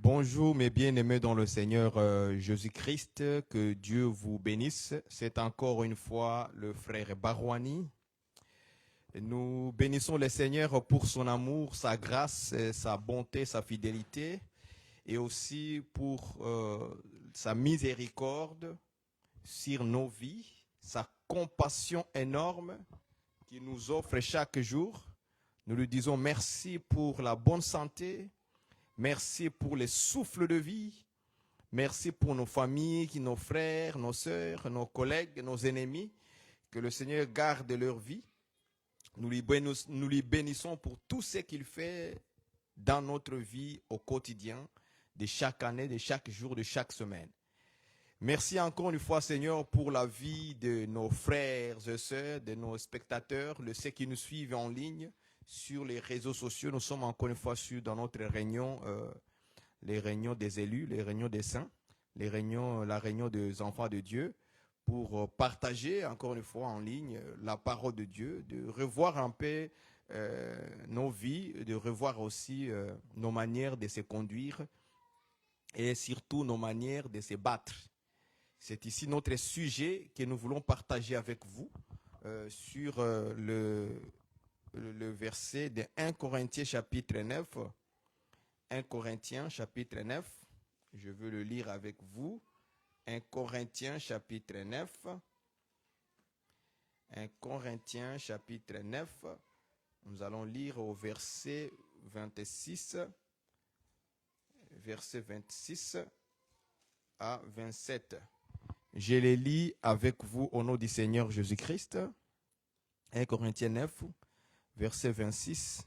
Bonjour mes bien-aimés dans le Seigneur Jésus-Christ, que Dieu vous bénisse. C'est encore une fois le frère Barouani. Nous bénissons le Seigneur pour son amour, sa grâce, sa bonté, sa fidélité et aussi pour sa miséricorde sur nos vies, sa compassion énorme qu'il nous offre chaque jour. Nous lui disons merci pour la bonne santé. Merci pour les souffles de vie. Merci pour nos familles, nos frères, nos sœurs, nos collègues, nos ennemis. Que le Seigneur garde leur vie. Nous lui bénissons pour tout ce qu'il fait dans notre vie au quotidien, de chaque année, de chaque jour, de chaque semaine. Merci encore une fois, Seigneur, pour la vie de nos frères et sœurs, de nos spectateurs, de ceux qui nous suivent en ligne sur les réseaux sociaux. Nous sommes encore une fois dans notre réunion, les réunions des élus, les réunions des saints, la réunion des enfants de Dieu, pour partager encore une fois en ligne la parole de Dieu, de revoir un peu nos vies, de revoir aussi nos manières de se conduire et surtout nos manières de se battre. C'est ici notre sujet que nous voulons partager avec vous sur le verset de 1 Corinthiens chapitre 9. 1 Corinthiens chapitre 9. Je veux le lire avec vous. 1 Corinthiens chapitre 9. 1 Corinthiens chapitre 9. Nous allons lire au verset 26. Verset 26 à 27. Je les lis avec vous au nom du Seigneur Jésus-Christ. 1 Corinthiens 9, verset 26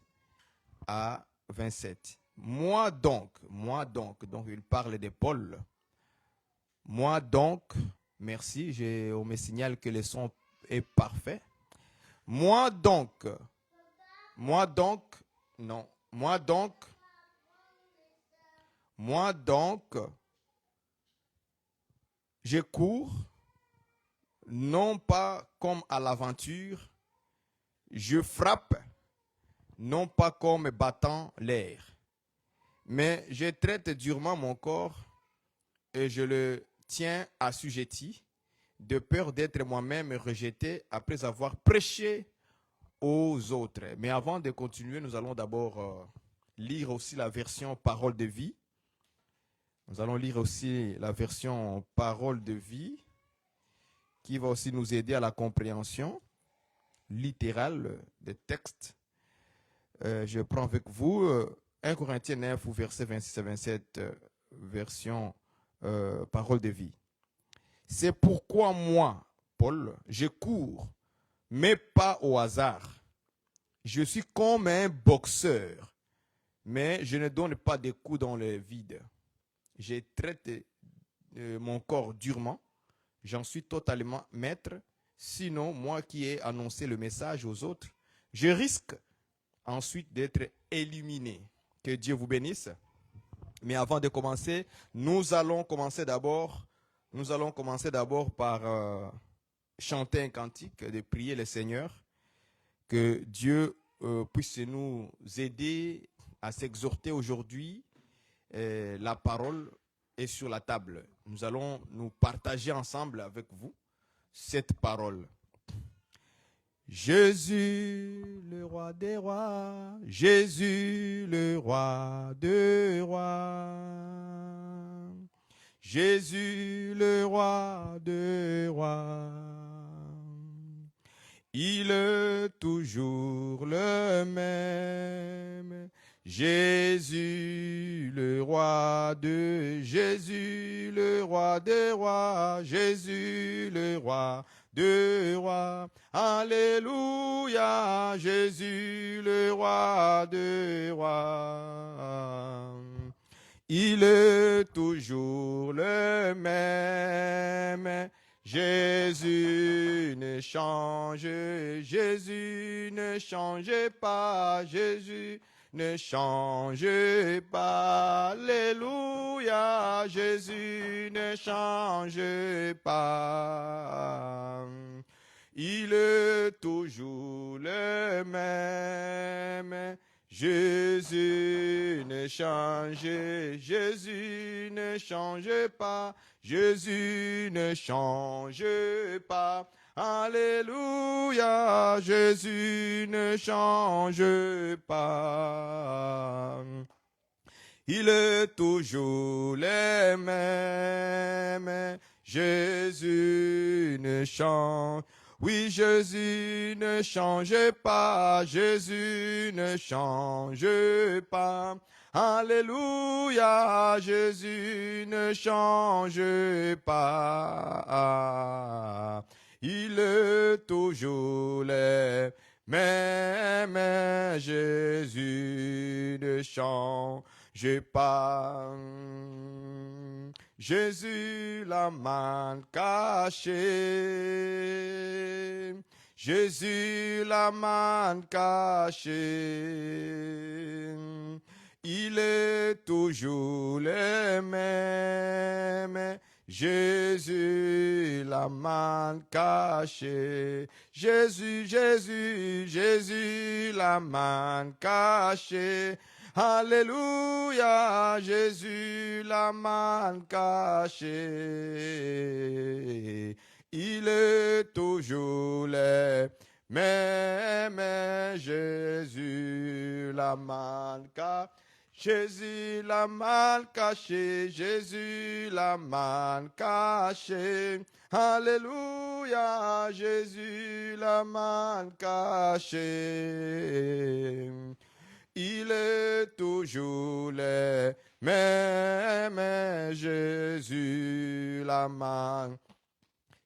à 27. Moi donc, donc il parle de Paul. Moi donc, merci, on me signale que le son est parfait. Moi donc, je cours, non pas comme à l'aventure, je frappe, non pas comme battant l'air, mais je traite durement mon corps et je le tiens assujetti, de peur d'être moi-même rejeté après avoir prêché aux autres. Mais avant de continuer, nous allons d'abord lire aussi la version Parole de vie. Nous allons lire aussi la version Parole de vie qui va aussi nous aider à la compréhension littérale des textes. Je prends avec vous 1 Corinthiens 9, verset 26 à 27, version Parole de vie. C'est pourquoi moi, Paul, je cours, mais pas au hasard. Je suis comme un boxeur, mais je ne donne pas de coups dans le vide. Je traite mon corps durement. J'en suis totalement maître. Sinon, moi qui ai annoncé le message aux autres, je risque ensuite d'être éliminé. Que Dieu vous bénisse. Mais avant de commencer, nous allons commencer d'abord par chanter un cantique, de prier le Seigneur. Que Dieu puisse nous aider à s'exhorter aujourd'hui. La parole est sur la table. Nous allons nous partager ensemble avec vous cette parole. Jésus, le roi des rois, Jésus, le roi des rois, Jésus, le roi des rois. Il est toujours le même. Jésus, le roi de Jésus, le roi des rois, Jésus, le roi des rois. Alléluia, Jésus, le roi des rois. Il est toujours le même. Jésus ne change, Jésus ne change pas, Jésus ne change pas. Alléluia, Jésus ne change pas. Il est toujours le même. Jésus ne ne change, Jésus ne change pas, Jésus ne change pas. Alléluia, Jésus ne change pas. Il est toujours le même, Jésus ne change. Oui, Jésus ne change pas, Jésus ne change pas. Alléluia, Jésus ne change pas. Il est toujours le même, Jésus ne change pas. Jésus la main cachée, Jésus la main cachée, il est toujours le même. Jésus la main cachée, Jésus, Jésus, Jésus la main cachée. Alléluia, Jésus la main cachée. Il est toujours le même, Jésus la main cachée. Jésus la main cachée, Jésus la main cachée. Alléluia, Jésus la main cachée. Il est toujours le même, Jésus la main.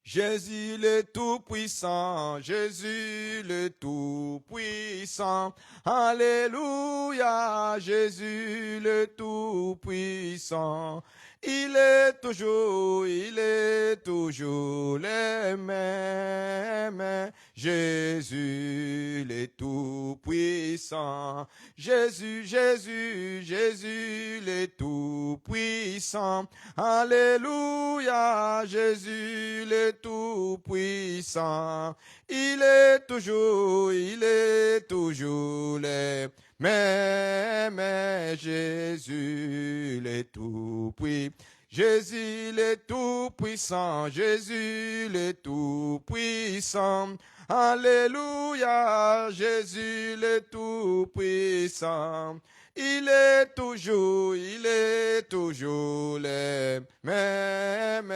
Jésus le Tout-Puissant, Jésus le Tout-Puissant. Alléluia, Jésus le Tout-Puissant. Il est toujours le même. Jésus le Tout-Puissant. Jésus, Jésus, Jésus le Tout-Puissant. Alléluia, Jésus le Tout-Puissant. Il est toujours le même, Jésus le Tout-Puissant. Jésus le Tout-Puissant, Jésus le Tout-Puissant. Alléluia, Jésus le Tout-Puissant. Il est toujours le même,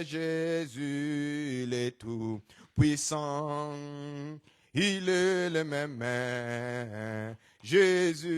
Jésus le Tout-Puissant. Il est le même, Jésus,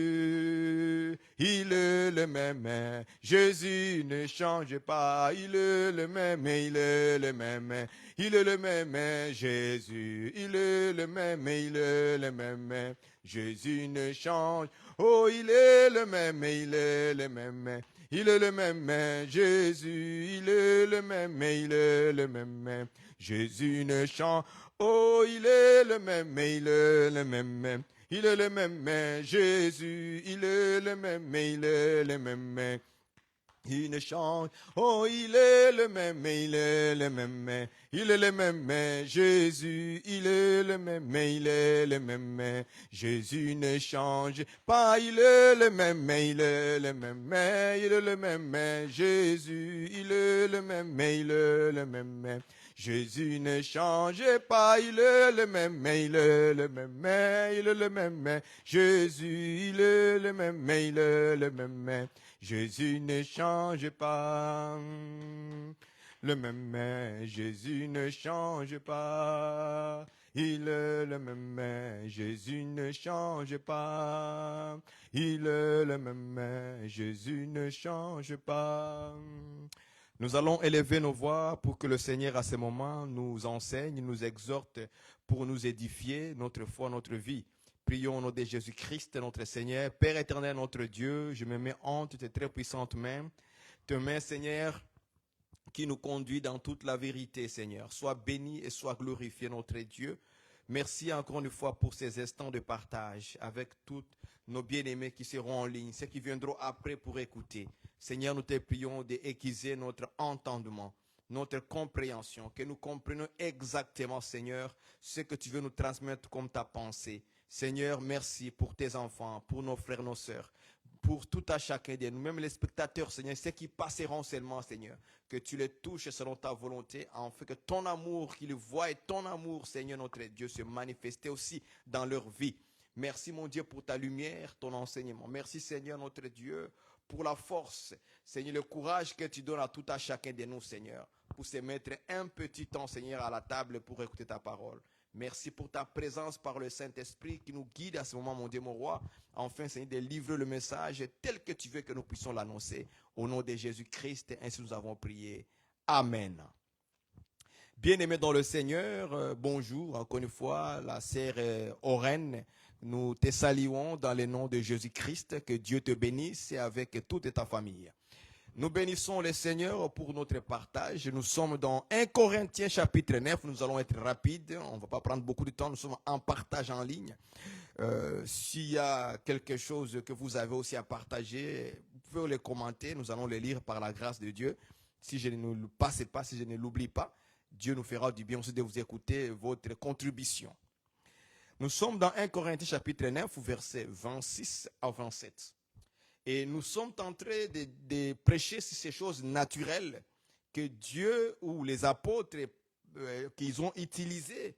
il est le même, Jésus ne change pas, il est le même, il est le même, il est le même, Jésus, il est le même, il est le même, Jésus ne change, oh il est le même, il est le même, il est le même, Jésus, il est le même, il est le même, Jésus ne change, oh il est le même, il est le même. Il est le même, Jésus, il est le même, il est le même. Il ne change, oh il est le même, il est le même. Il est le même, Jésus, il est le même, il est le même. Jésus ne change pas, il est le même, il est le même. Il est le même, Jésus, il est le même, il est le même. Jésus ne change pas, il est le même, il est le même, il est le même. Jésus, il est le même, il est le même. Jésus ne change pas. Le même, Jésus ne change pas. Il est le même, Jésus ne change pas. Il est le même, Jésus ne change pas. Nous allons élever nos voix pour que le Seigneur, à ce moment, nous enseigne, nous exhorte pour nous édifier notre foi, notre vie. Prions au nom de Jésus-Christ, notre Seigneur. Père éternel, notre Dieu, je me mets entre tes très puissantes mains. Tes mains, Seigneur, qui nous conduit dans toute la vérité, Seigneur. Sois béni et sois glorifié, notre Dieu. Merci encore une fois pour ces instants de partage avec tous nos bien-aimés qui seront en ligne, ceux qui viendront après pour écouter. Seigneur, nous te prions d'aiguiser notre entendement, notre compréhension, que nous comprenions exactement, Seigneur, ce que tu veux nous transmettre comme ta pensée. Seigneur, merci pour tes enfants, pour nos frères, nos sœurs. pour tout à chacun de nous, même les spectateurs, Seigneur, ceux qui passeront seulement, Seigneur, que tu les touches selon ta volonté, afin que ton amour, qu'ils voient et ton amour, Seigneur notre Dieu, se manifester aussi dans leur vie. Merci, mon Dieu, pour ta lumière, ton enseignement. Merci, Seigneur notre Dieu, pour la force, Seigneur, le courage que tu donnes à tout à chacun de nous, Seigneur, pour se mettre un petit temps, Seigneur, à la table pour écouter ta parole. Merci pour ta présence par le Saint-Esprit qui nous guide à ce moment, mon Dieu, mon roi. Enfin, Seigneur, de livrer le message tel que tu veux que nous puissions l'annoncer. Au nom de Jésus-Christ, ainsi nous avons prié. Amen. Bien-aimés dans le Seigneur, bonjour. Encore une fois, la sœur Oren, nous te saluons dans le nom de Jésus-Christ. Que Dieu te bénisse avec toute ta famille. Nous bénissons le Seigneur pour notre partage. Nous sommes dans 1 Corinthiens chapitre 9. Nous allons être rapides. On ne va pas prendre beaucoup de temps. Nous sommes en partage en ligne. S'il y a quelque chose que vous avez aussi à partager, vous pouvez le commenter. Nous allons le lire par la grâce de Dieu. Si je ne le passe pas, si je ne l'oublie pas, Dieu nous fera du bien aussi de vous écouter votre contribution. Nous sommes dans 1 Corinthiens chapitre 9, versets 26 à 27. Et nous sommes en train de prêcher sur ces choses naturelles que Dieu ou les apôtres qu'ils ont utilisées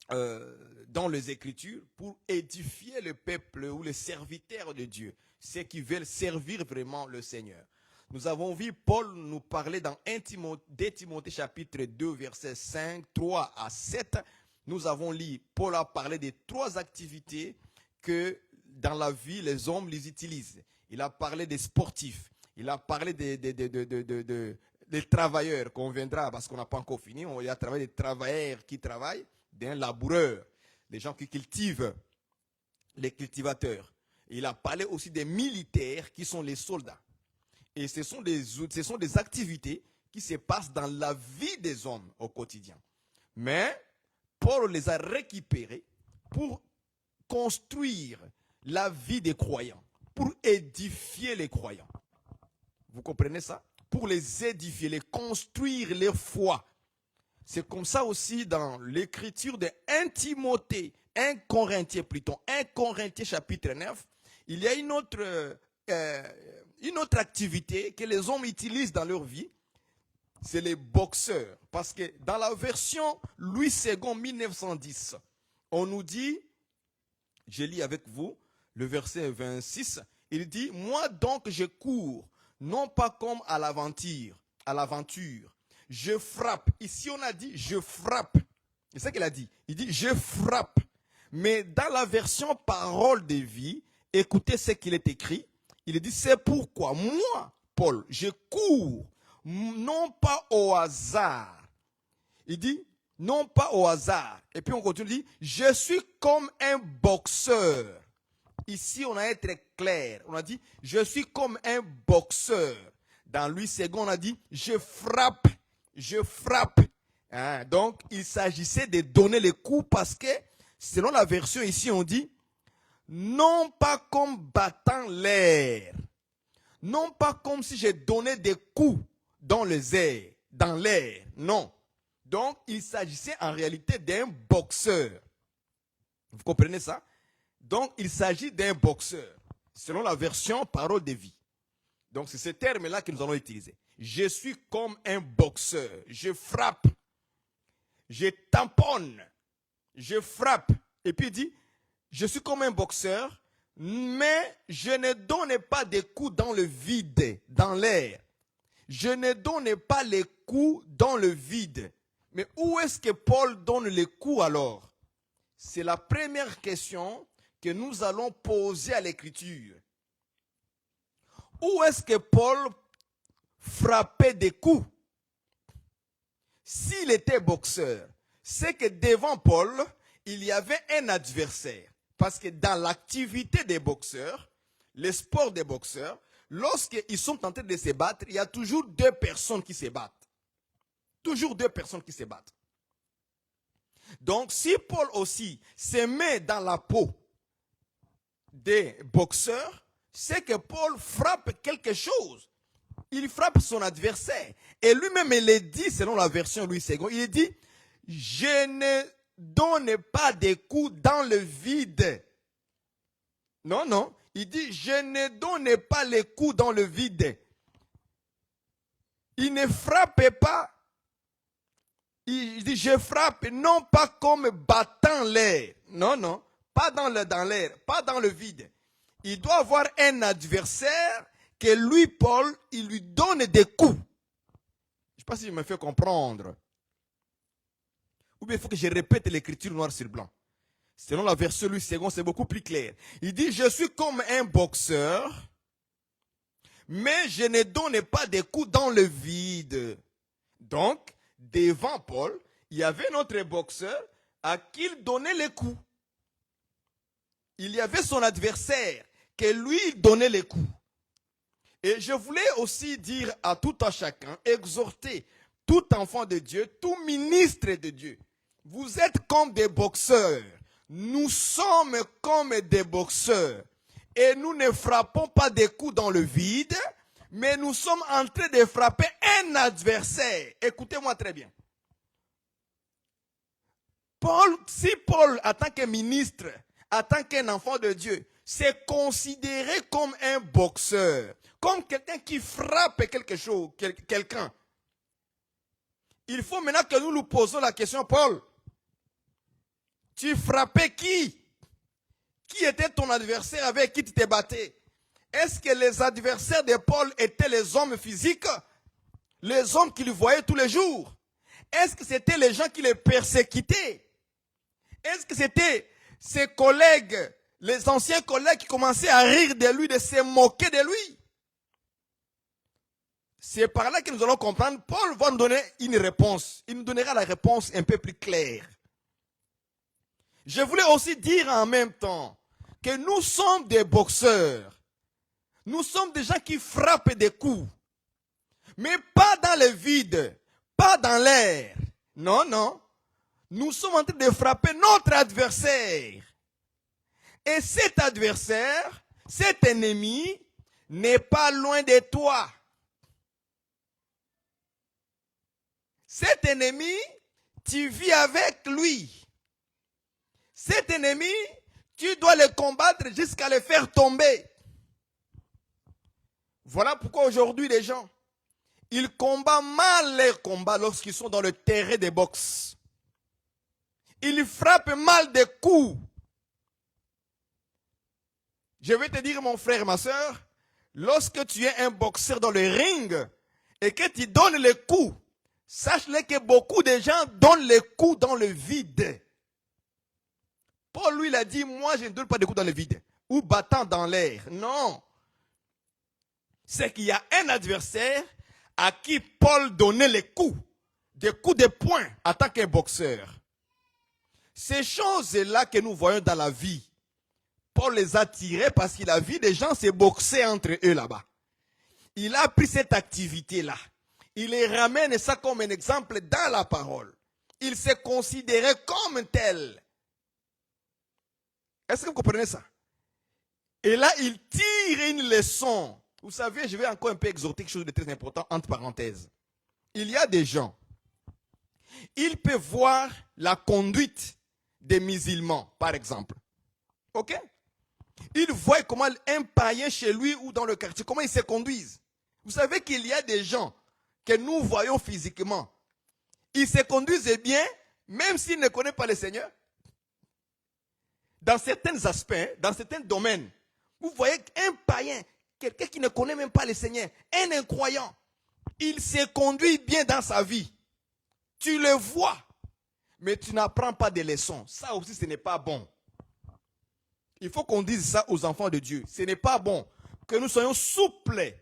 dans les Écritures pour édifier le peuple ou les serviteurs de Dieu, ceux qui veulent servir vraiment le Seigneur. Nous avons vu Paul nous parler dans 1 Timothée chapitre 2, versets 5, 3 à 7. Nous avons lu, Paul a parlé des 3 activités que dans la vie, les hommes les utilisent. Il a parlé des sportifs. Il a parlé des travailleurs qu'on viendra parce qu'on n'a pas encore fini. Il a parlé des travailleurs qui travaillent, des laboureurs, des gens qui cultivent, les cultivateurs. Il a parlé aussi des militaires qui sont les soldats. Et ce sont des activités qui se passent dans la vie des hommes au quotidien. Mais Paul les a récupérées pour construire la vie des croyants, pour édifier les croyants. Vous comprenez ça? Pour les édifier, les construire leur foi. C'est comme ça aussi dans l'écriture de 1 Timothée, 1 Corinthiens plutôt, 1 Corinthiens chapitre 9, il y a une autre activité que les hommes utilisent dans leur vie, c'est les boxeurs. Parce que dans la version Louis II 1910, on nous dit, je lis avec vous, le verset 26, il dit, moi donc je cours, non pas comme à l'aventure, je frappe. Ici on a dit, je frappe. C'est ça qu'il a dit. Il dit, je frappe. Mais dans la version parole de vie, écoutez ce qu'il est écrit. Il dit, c'est pourquoi moi, Paul, je cours, non pas au hasard. Il dit, non pas au hasard. Et puis on continue, il dit, je suis comme un boxeur. Ici, on a été clair. On a dit, je suis comme un boxeur. Dans Louis II, on a dit, je frappe. Hein? Donc, il s'agissait de donner les coups parce que, selon la version ici, on dit, non pas comme battant l'air. Non pas comme si j'ai donné des coups dans les airs, dans l'air. Non. Donc, il s'agissait en réalité d'un boxeur. Vous comprenez ça? Donc, il s'agit d'un boxeur, selon la version parole de vie. Donc, c'est ce terme-là que nous allons utiliser. Je suis comme un boxeur. Je frappe. Je tamponne. Je frappe. Et puis il dit, je suis comme un boxeur, mais je ne donne pas des coups dans le vide, dans l'air. Je ne donne pas les coups dans le vide. Mais où est-ce que Paul donne les coups alors? C'est la première question que nous allons poser à l'Écriture. Où est-ce que Paul frappait des coups? S'il était boxeur, c'est que devant Paul, il y avait un adversaire. Parce que dans l'activité des boxeurs, le sport des boxeurs, lorsqu'ils sont en train de se battre, il y a toujours 2 personnes qui se battent. Toujours 2 personnes qui se battent. Donc, si Paul aussi se met dans la peau des boxeurs, c'est que Paul frappe quelque chose. Il frappe son adversaire. Et lui-même, il le dit, selon la version Louis II, il dit, je ne donne pas des coups dans le vide. Non, non. Il dit, je ne donne pas les coups dans le vide. Il ne frappe pas. Il dit, je frappe non pas comme battant l'air. Non, non, pas dans l'air, pas dans le vide. Il doit avoir un adversaire que lui, Paul, il lui donne des coups. Je ne sais pas si je me fais comprendre. Ou bien il faut que je répète l'écriture noir sur blanc. Selon la version Louis II, c'est beaucoup plus clair. Il dit, je suis comme un boxeur, mais je ne donne pas des coups dans le vide. Donc, devant Paul, il y avait notre boxeur à qui il donnait les coups. Il y avait son adversaire que lui il donnait les coups. Et je voulais aussi dire à tout un chacun, exhorter tout enfant de Dieu, tout ministre de Dieu. Vous êtes comme des boxeurs. Nous sommes comme des boxeurs. Et nous ne frappons pas des coups dans le vide, mais nous sommes en train de frapper un adversaire. Écoutez-moi très bien. Si Paul, en tant que ministre, en tant qu'un enfant de Dieu, c'est considéré comme un boxeur, comme quelqu'un qui frappe quelque chose, quelqu'un. Il faut maintenant que nous nous posons la question, Paul, tu frappais qui? Qui était ton adversaire avec qui tu t'es battu? Est-ce que les adversaires de Paul étaient les hommes physiques? Les hommes qu'il voyait tous les jours? Est-ce que c'était les gens qui les persécutaient? Est-ce que c'était ses collègues, les anciens collègues qui commençaient à rire de lui, de se moquer de lui? C'est par là que nous allons comprendre. Paul va nous donner une réponse. Il nous donnera la réponse un peu plus claire. Je voulais aussi dire en même temps que nous sommes des boxeurs. Nous sommes des gens qui frappent des coups. Mais pas dans le vide, pas dans l'air. Non, non. Nous sommes en train de frapper notre adversaire. Et cet adversaire, cet ennemi, n'est pas loin de toi. Cet ennemi, tu vis avec lui. Cet ennemi, tu dois le combattre jusqu'à le faire tomber. Voilà pourquoi aujourd'hui les gens, ils combattent mal les combats lorsqu'ils sont dans le terrain de boxe. Ils frappent mal des coups. Je vais te dire, mon frère et ma soeur, lorsque tu es un boxeur dans le ring et que tu donnes les coups, sache-le que beaucoup de gens donnent les coups dans le vide. Paul, lui, il a dit, moi, je ne donne pas de coups dans le vide ou battant dans l'air. Non. C'est qu'il y a un adversaire à qui Paul donnait les coups, des coups de poing en tant qu'un boxeur. Ces choses-là que nous voyons dans la vie, Paul les a tirées parce qu'il a vu des gens se boxer entre eux là-bas. Il a pris cette activité-là. Il les ramène ça comme un exemple dans la parole. Il s'est considéré comme tel. Est-ce que vous comprenez ça? Et là, il tire une leçon. Vous savez, je vais encore un peu exhorter quelque chose de très important, entre parenthèses. Il y a des gens, ils peuvent voir la conduite des musulmans, par exemple. Ok? Ils voient comment un païen chez lui ou dans le quartier, comment ils se conduisent. Vous savez qu'il y a des gens que nous voyons physiquement. Ils se conduisent bien, même s'ils ne connaissent pas le Seigneur. Dans certains aspects, dans certains domaines, vous voyez un païen, quelqu'un qui ne connaît même pas le Seigneur, un incroyant, il se conduit bien dans sa vie. Tu le vois, mais tu n'apprends pas de leçons. Ça aussi, ce n'est pas bon. Il faut qu'on dise ça aux enfants de Dieu. Ce n'est pas bon que nous soyons souples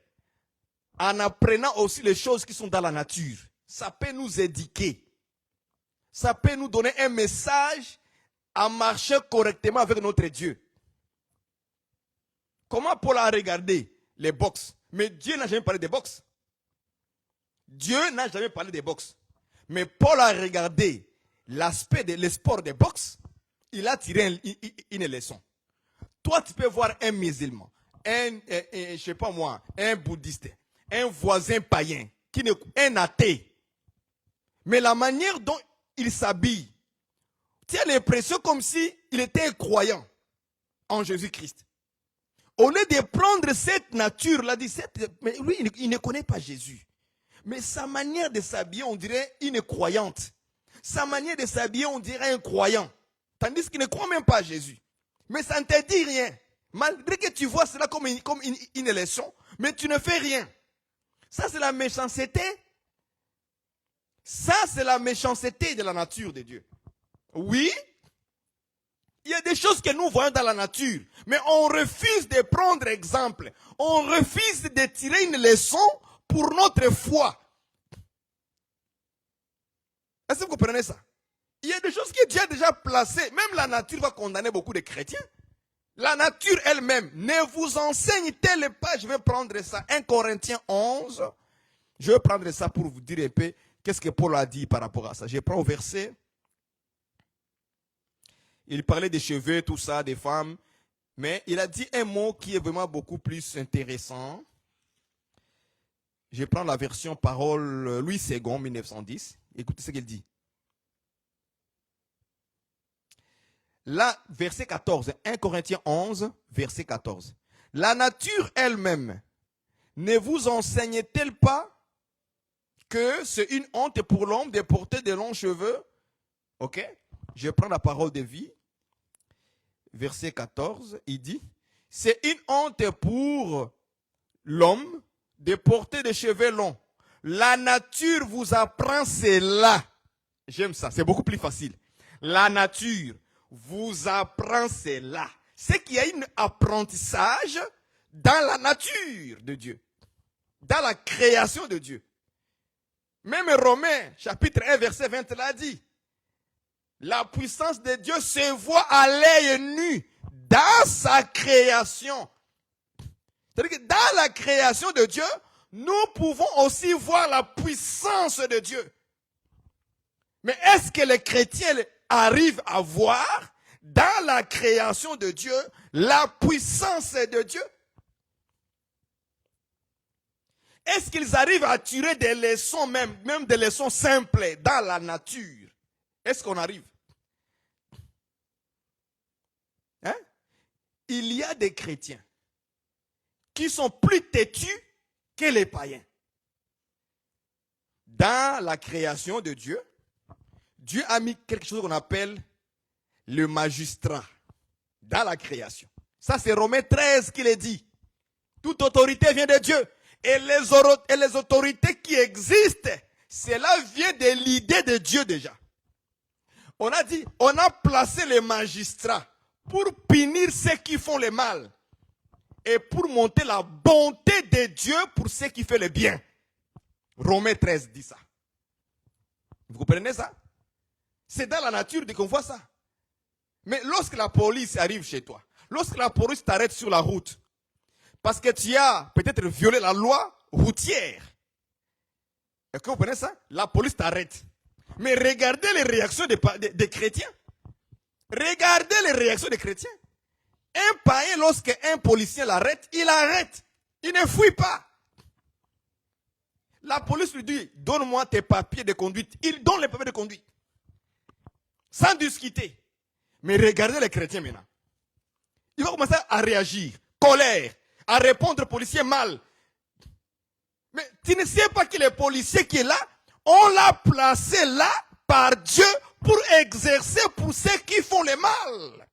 en apprenant aussi les choses qui sont dans la nature. Ça peut nous éduquer. Ça peut nous donner un message à marcher correctement avec notre Dieu. Comment Paul a regardé les boxes? Mais Dieu n'a jamais parlé des boxes. Dieu n'a jamais parlé des boxes. Mais Paul a regardé l'aspect des sports de boxe. Il a tiré une leçon. Toi, tu peux voir un musulman, je sais pas moi, un bouddhiste, un voisin païen, un athée. Mais la manière dont il s'habille, tu as l'impression comme si il était croyant en Jésus-Christ. Au lieu de prendre cette nature-là, mais lui, il ne connaît pas Jésus. Mais sa manière de s'habiller, on dirait une croyante. Sa manière de s'habiller, on dirait un croyant. Tandis qu'il ne croit même pas à Jésus. Mais ça ne te dit rien. Malgré que tu vois cela comme une leçon, mais tu ne fais rien. Ça, c'est la méchanceté. Ça, c'est la méchanceté de la nature de Dieu. Oui, il y a des choses que nous voyons dans la nature, mais on refuse de prendre exemple. On refuse de tirer une leçon pour notre foi. Est-ce que vous comprenez ça? Il y a des choses que Dieu a déjà placées. Même la nature va condamner beaucoup de chrétiens. La nature elle-même ne vous enseigne-t-elle pas? Je vais prendre ça. 1 Corinthiens 11. Je vais prendre ça pour vous dire un peu qu'est-ce que Paul a dit par rapport à ça. Je prends au verset. Il parlait des cheveux, tout ça, des femmes. Mais il a dit un mot qui est vraiment beaucoup plus intéressant. Je prends la version parole Louis II, 1910. Écoutez ce qu'il dit. Là, verset 14, 1 Corinthiens 11, verset 14. La nature elle-même ne vous enseigne-t-elle pas que c'est une honte pour l'homme de porter de longs cheveux? Ok? Je prends la parole de vie. Verset 14, il dit, c'est une honte pour l'homme de porter des cheveux longs. La nature vous apprend cela. J'aime ça, c'est beaucoup plus facile. La nature vous apprend cela. C'est qu'il y a un apprentissage dans la nature de Dieu, dans la création de Dieu. Même Romains, chapitre 1, verset 20, l'a dit. La puissance de Dieu se voit à l'œil nu dans sa création. C'est-à-dire que dans la création de Dieu, nous pouvons aussi voir la puissance de Dieu. Mais est-ce que les chrétiens arrivent à voir dans la création de Dieu la puissance de Dieu? Est-ce qu'ils arrivent à tirer des leçons, même des leçons simples dans la nature? Est-ce qu'on arrive? Hein? Il y a des chrétiens qui sont plus têtus que les païens. Dans la création de Dieu, Dieu a mis quelque chose qu'on appelle le magistrat dans la création. Ça, c'est Romains 13 qui le dit. Toute autorité vient de Dieu. Et les autorités qui existent, cela vient de l'idée de Dieu déjà. On a dit, on a placé les magistrats pour punir ceux qui font le mal et pour montrer la bonté de Dieu pour ceux qui font le bien. Romains 13 dit ça. Vous comprenez ça? C'est dans la nature qu'on voit ça. Mais lorsque la police arrive chez toi, lorsque la police t'arrête sur la route, parce que tu as peut-être violé la loi routière, est-ce que vous comprenez ça? La police t'arrête. Mais regardez les réactions des chrétiens. Regardez les réactions des chrétiens. Un païen, lorsqu'un policier l'arrête, il arrête. Il ne fuit pas. La police lui dit, donne-moi tes papiers de conduite. Il donne les papiers de conduite. Sans discuter. Mais regardez les chrétiens maintenant. Il va commencer à réagir. Colère. À répondre au policier mal. Mais tu ne sais pas que le policier qui est là, on l'a placé là par Dieu pour exercer pour ceux qui font le mal.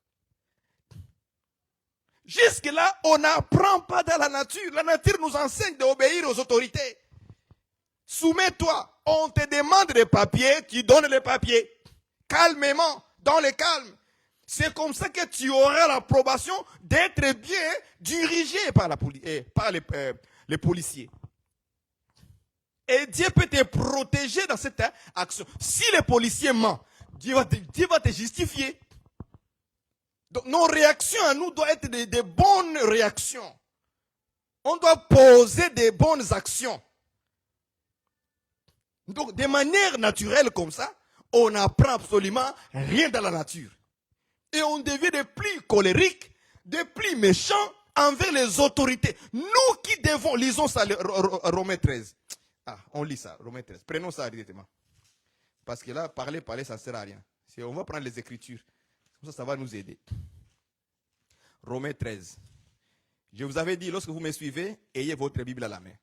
Jusque-là, on n'apprend pas dans la nature. La nature nous enseigne d'obéir aux autorités. Soumets-toi. On te demande des papiers, tu donnes les papiers. Calmement, dans le calme. C'est comme ça que tu auras l'approbation d'être bien dirigé par les policiers. Et Dieu peut te protéger dans cette action. Si les policiers mentent, Dieu va te justifier. Donc nos réactions à nous doivent être des bonnes réactions. On doit poser des bonnes actions. Donc de manière naturelle comme ça, on n'apprend absolument rien dans la nature. Et on devient de plus colérique, de plus méchant envers les autorités. Nous qui devons, lisons ça, Romains 13. Ah, on lit ça, Romains 13. Prenons ça directement. Parce que là, parler, ça ne sert à rien. On va prendre les Écritures. Comme ça va nous aider. Romains 13. Je vous avais dit, lorsque vous me suivez, ayez votre Bible à la main.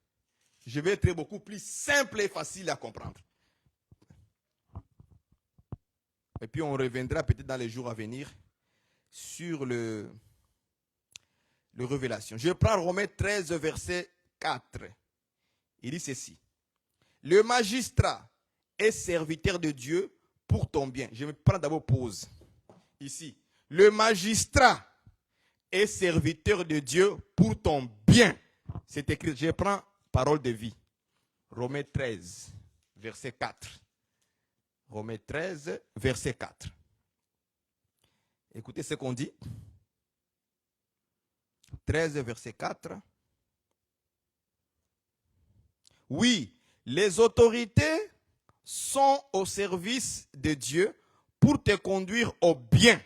Je vais être beaucoup plus simple et facile à comprendre. Et puis on reviendra peut-être dans les jours à venir sur le Révélation. Je prends Romains 13, verset 4. Il dit ceci. Le magistrat est serviteur de Dieu pour ton bien. Je me prends d'abord pause. Ici. Le magistrat est serviteur de Dieu pour ton bien. C'est écrit. Je prends parole de vie. Romains 13, verset 4. Romains 13, verset 4. Écoutez ce qu'on dit. 13, verset 4. Oui, les autorités sont au service de Dieu pour te conduire au bien.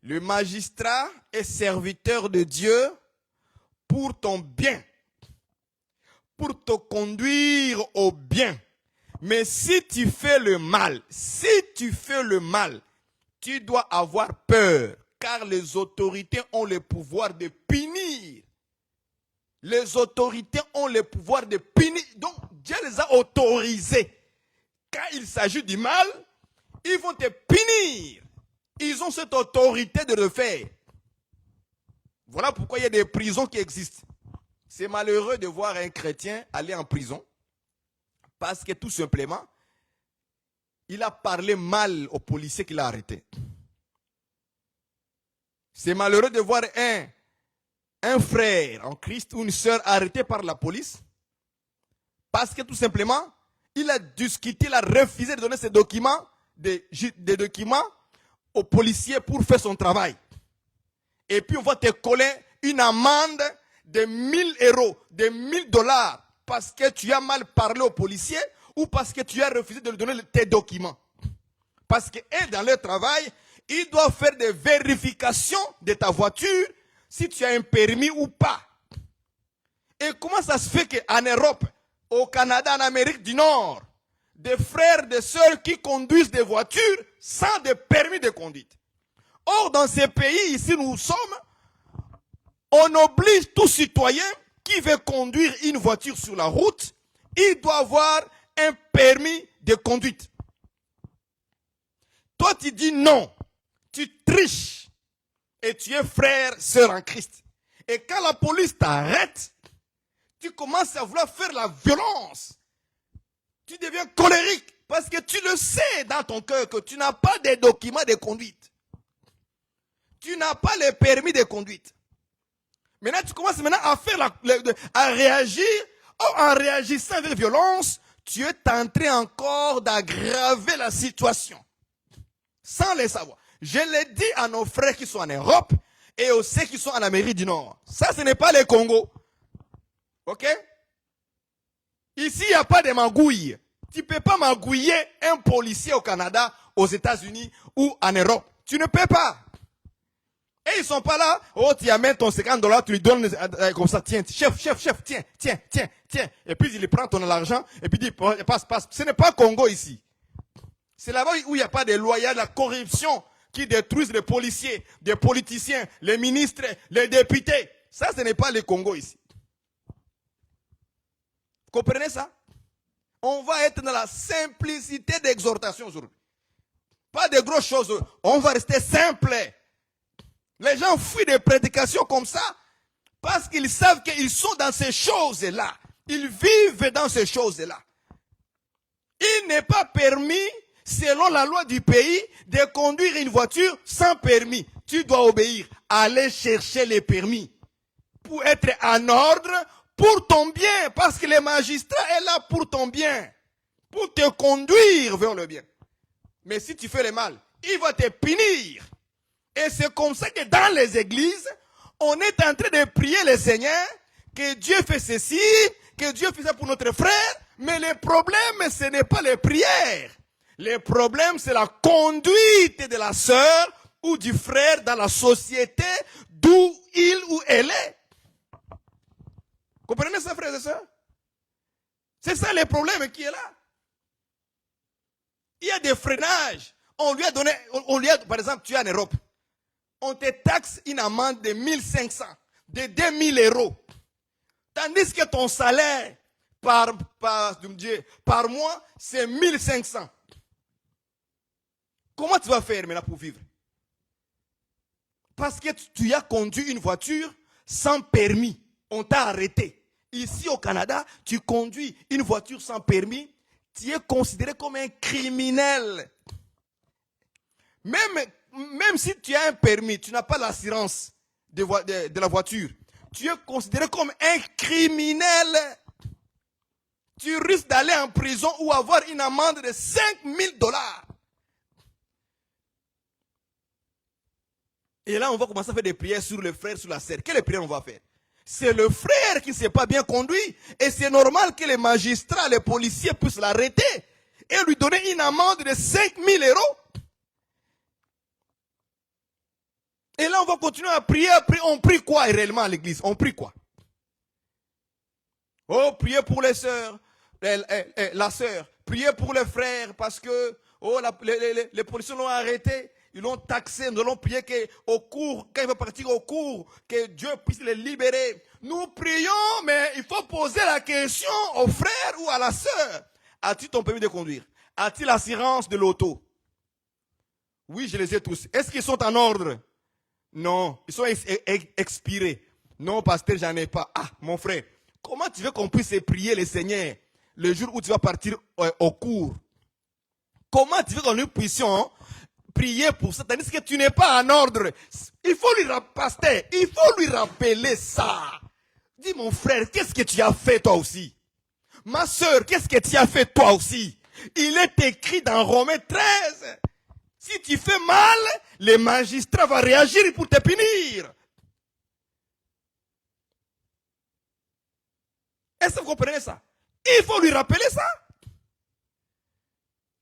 Le magistrat est serviteur de Dieu pour ton bien, pour te conduire au bien. Mais si tu fais le mal, tu dois avoir peur, car les autorités ont le pouvoir de punir. Les autorités ont le pouvoir de punir. Donc, Dieu les a autorisés. Quand il s'agit du mal, ils vont te punir. Ils ont cette autorité de le faire. Voilà pourquoi il y a des prisons qui existent. C'est malheureux de voir un chrétien aller en prison parce que tout simplement, il a parlé mal au policier qui l'a arrêté. C'est malheureux de voir un frère en Christ ou une sœur arrêtée par la police parce que tout simplement, il a discuté, il a refusé de donner ses documents, des documents aux policiers pour faire son travail. Et puis on va te coller une amende de 1000 euros, de 1000 dollars parce que tu as mal parlé aux policiers ou parce que tu as refusé de lui donner tes documents. Parce que dans leur travail, ils doivent faire des vérifications de ta voiture si tu as un permis ou pas. Et comment ça se fait qu'en Europe, au Canada, en Amérique du Nord, des frères, des sœurs qui conduisent des voitures sans de permis de conduite. Or, dans ces pays, ici nous sommes, on oblige tout citoyen qui veut conduire une voiture sur la route, il doit avoir un permis de conduite. Toi, tu dis non, tu triches et tu es frère, sœur en Christ. Et quand la police t'arrête, tu commences à vouloir faire la violence. Tu deviens colérique parce que tu le sais dans ton cœur que tu n'as pas de documents de conduite. Tu n'as pas le permis de conduite. Maintenant, tu commences à faire à réagir. Oh, en réagissant avec violence, tu es tenté encore d'aggraver la situation. Sans le savoir. Je l'ai dit à nos frères qui sont en Europe et aux ceux qui sont en Amérique du Nord. Ça, ce n'est pas le Congo. Ok? Ici, il n'y a pas de magouille. Tu ne peux pas magouiller un policier au Canada, aux États-Unis ou en Europe. Tu ne peux pas. Et ils ne sont pas là. Oh, tu amènes ton 50 $, tu lui donnes comme ça. Tiens, chef, tiens. Et puis, il prend ton argent et puis il dit, passe. Ce n'est pas Congo ici. C'est là-bas où il n'y a pas de loi, il y a de la corruption qui détruisent les policiers, les politiciens, les ministres, les députés. Ça, ce n'est pas le Congo ici. Vous comprenez ça? On va être dans la simplicité d'exhortation aujourd'hui. Pas de grosses choses. On va rester simple. Les gens fuient des prédications comme ça parce qu'ils savent qu'ils sont dans ces choses-là. Ils vivent dans ces choses-là. Il n'est pas permis, selon la loi du pays, de conduire une voiture sans permis. Tu dois obéir. Aller chercher les permis pour être en ordre, pour ton bien, parce que le magistrat est là pour ton bien, pour te conduire vers le bien. Mais si tu fais le mal, il va te punir. Et c'est comme ça que dans les églises, on est en train de prier le Seigneur, que Dieu fait ceci, que Dieu fait ça pour notre frère, mais le problème, ce n'est pas les prières. Le problème, c'est la conduite de la sœur ou du frère dans la société d'où il ou elle est. Comprenez ça, frères et sœurs? C'est ça le problème qui est là. Il y a des freinages. On lui a donné, par exemple, tu es en Europe. on te taxe une amende de 1500, de 2000 €. Tandis que ton salaire par mois, c'est 1500. Comment tu vas faire maintenant pour vivre? Parce que tu as conduit une voiture sans permis. On t'a arrêté. Ici au Canada, tu conduis une voiture sans permis, tu es considéré comme un criminel. Même si tu as un permis, tu n'as pas l'assurance de la voiture, tu es considéré comme un criminel. Tu risques d'aller en prison ou avoir une amende de 5000 $. Et là, on va commencer à faire des prières sur le frère, sur la sœur. Quelles prières on va faire? C'est le frère qui ne s'est pas bien conduit. Et c'est normal que les magistrats, les policiers puissent l'arrêter et lui donner une amende de 5000 €. Et là, on va continuer à prier. On prie quoi réellement à l'église? On prie quoi? Oh, priez pour les sœurs, la sœur. Priez pour les frères parce que les policiers l'ont arrêté. Ils l'ont taxé, nous allons prier quand il va partir au cours, que Dieu puisse les libérer. Nous prions, mais il faut poser la question au frère ou à la sœur. As-tu ton permis de conduire? As-tu l'assurance de l'auto? Oui, je les ai tous. Est-ce qu'ils sont en ordre? Non, ils sont expirés. Non, pasteur, j'en ai pas. Ah, mon frère, comment tu veux qu'on puisse prier le Seigneur le jour où tu vas partir au cours? Comment tu veux que nous puissions prier pour ça, tandis que tu n'es pas en ordre? Il faut lui rappeler ça. Dis, mon frère, qu'est-ce que tu as fait toi aussi? Ma soeur, qu'est-ce que tu as fait toi aussi? Il est écrit dans Romains 13. Si tu fais mal, le magistrat va réagir pour te punir. Est-ce que vous comprenez ça? Il faut lui rappeler ça.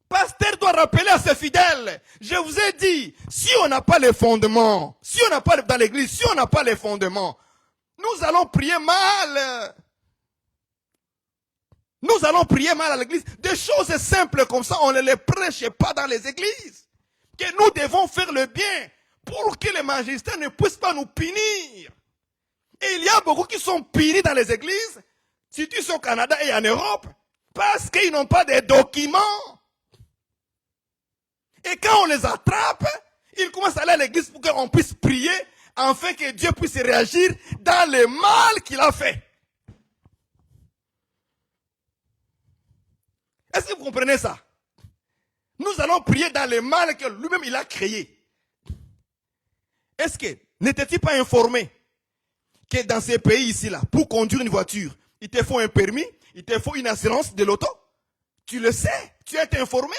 Pasteur doit rappeler à ses fidèles. Je vous ai dit, si on n'a pas les fondements, si on n'a pas dans l'église, si on n'a pas les fondements, nous allons prier mal. Nous allons prier mal à l'église. Des choses simples comme ça, on ne les prêche pas dans les églises. Que nous devons faire le bien pour que les magistrats ne puissent pas nous punir. Et il y a beaucoup qui sont punis dans les églises, si tu es au Canada et en Europe, parce qu'ils n'ont pas de documents. Et quand on les attrape, ils commencent à aller à l'église pour qu'on puisse prier, afin que Dieu puisse réagir dans le mal qu'il a fait. Est-ce que vous comprenez ça? Nous allons prier dans le mal que lui-même il a créé. Est-ce que n'étais-tu pas informé que dans ces pays ici-là, pour conduire une voiture, il te faut un permis, il te faut une assurance de l'auto? Tu le sais, tu as été informé.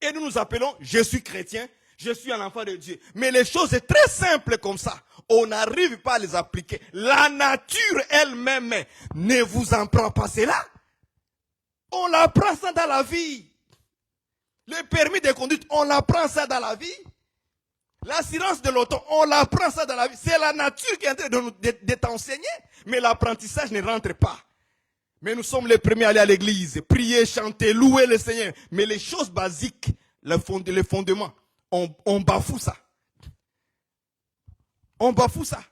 Et nous nous appelons, je suis chrétien, je suis un enfant de Dieu. Mais les choses sont très simples comme ça. On n'arrive pas à les appliquer. La nature elle-même ne vous en prend pas cela. On apprend ça dans la vie. Le permis de conduite, on apprend ça dans la vie. L'assurance de l'auto, on apprend ça dans la vie. C'est la nature qui est en train de t'enseigner. Mais l'apprentissage ne rentre pas. Mais nous sommes les premiers à aller à l'église, prier, chanter, louer le Seigneur. Mais les choses basiques, les fondements, on bafoue ça. On bafoue ça.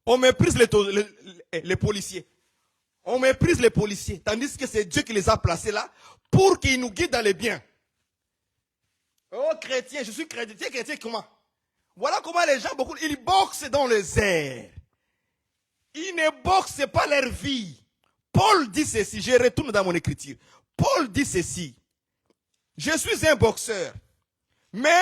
On méprise les policiers. On méprise les policiers. Tandis que c'est Dieu qui les a placés là pour qu'ils nous guident dans les biens. Oh chrétien, je suis chrétien. Tu es chrétien comment? Voilà comment les gens, beaucoup, ils boxent dans les airs. Ils ne boxent pas leur vie. Paul dit ceci, je retourne dans mon écriture. Paul dit ceci. Je suis un boxeur, mais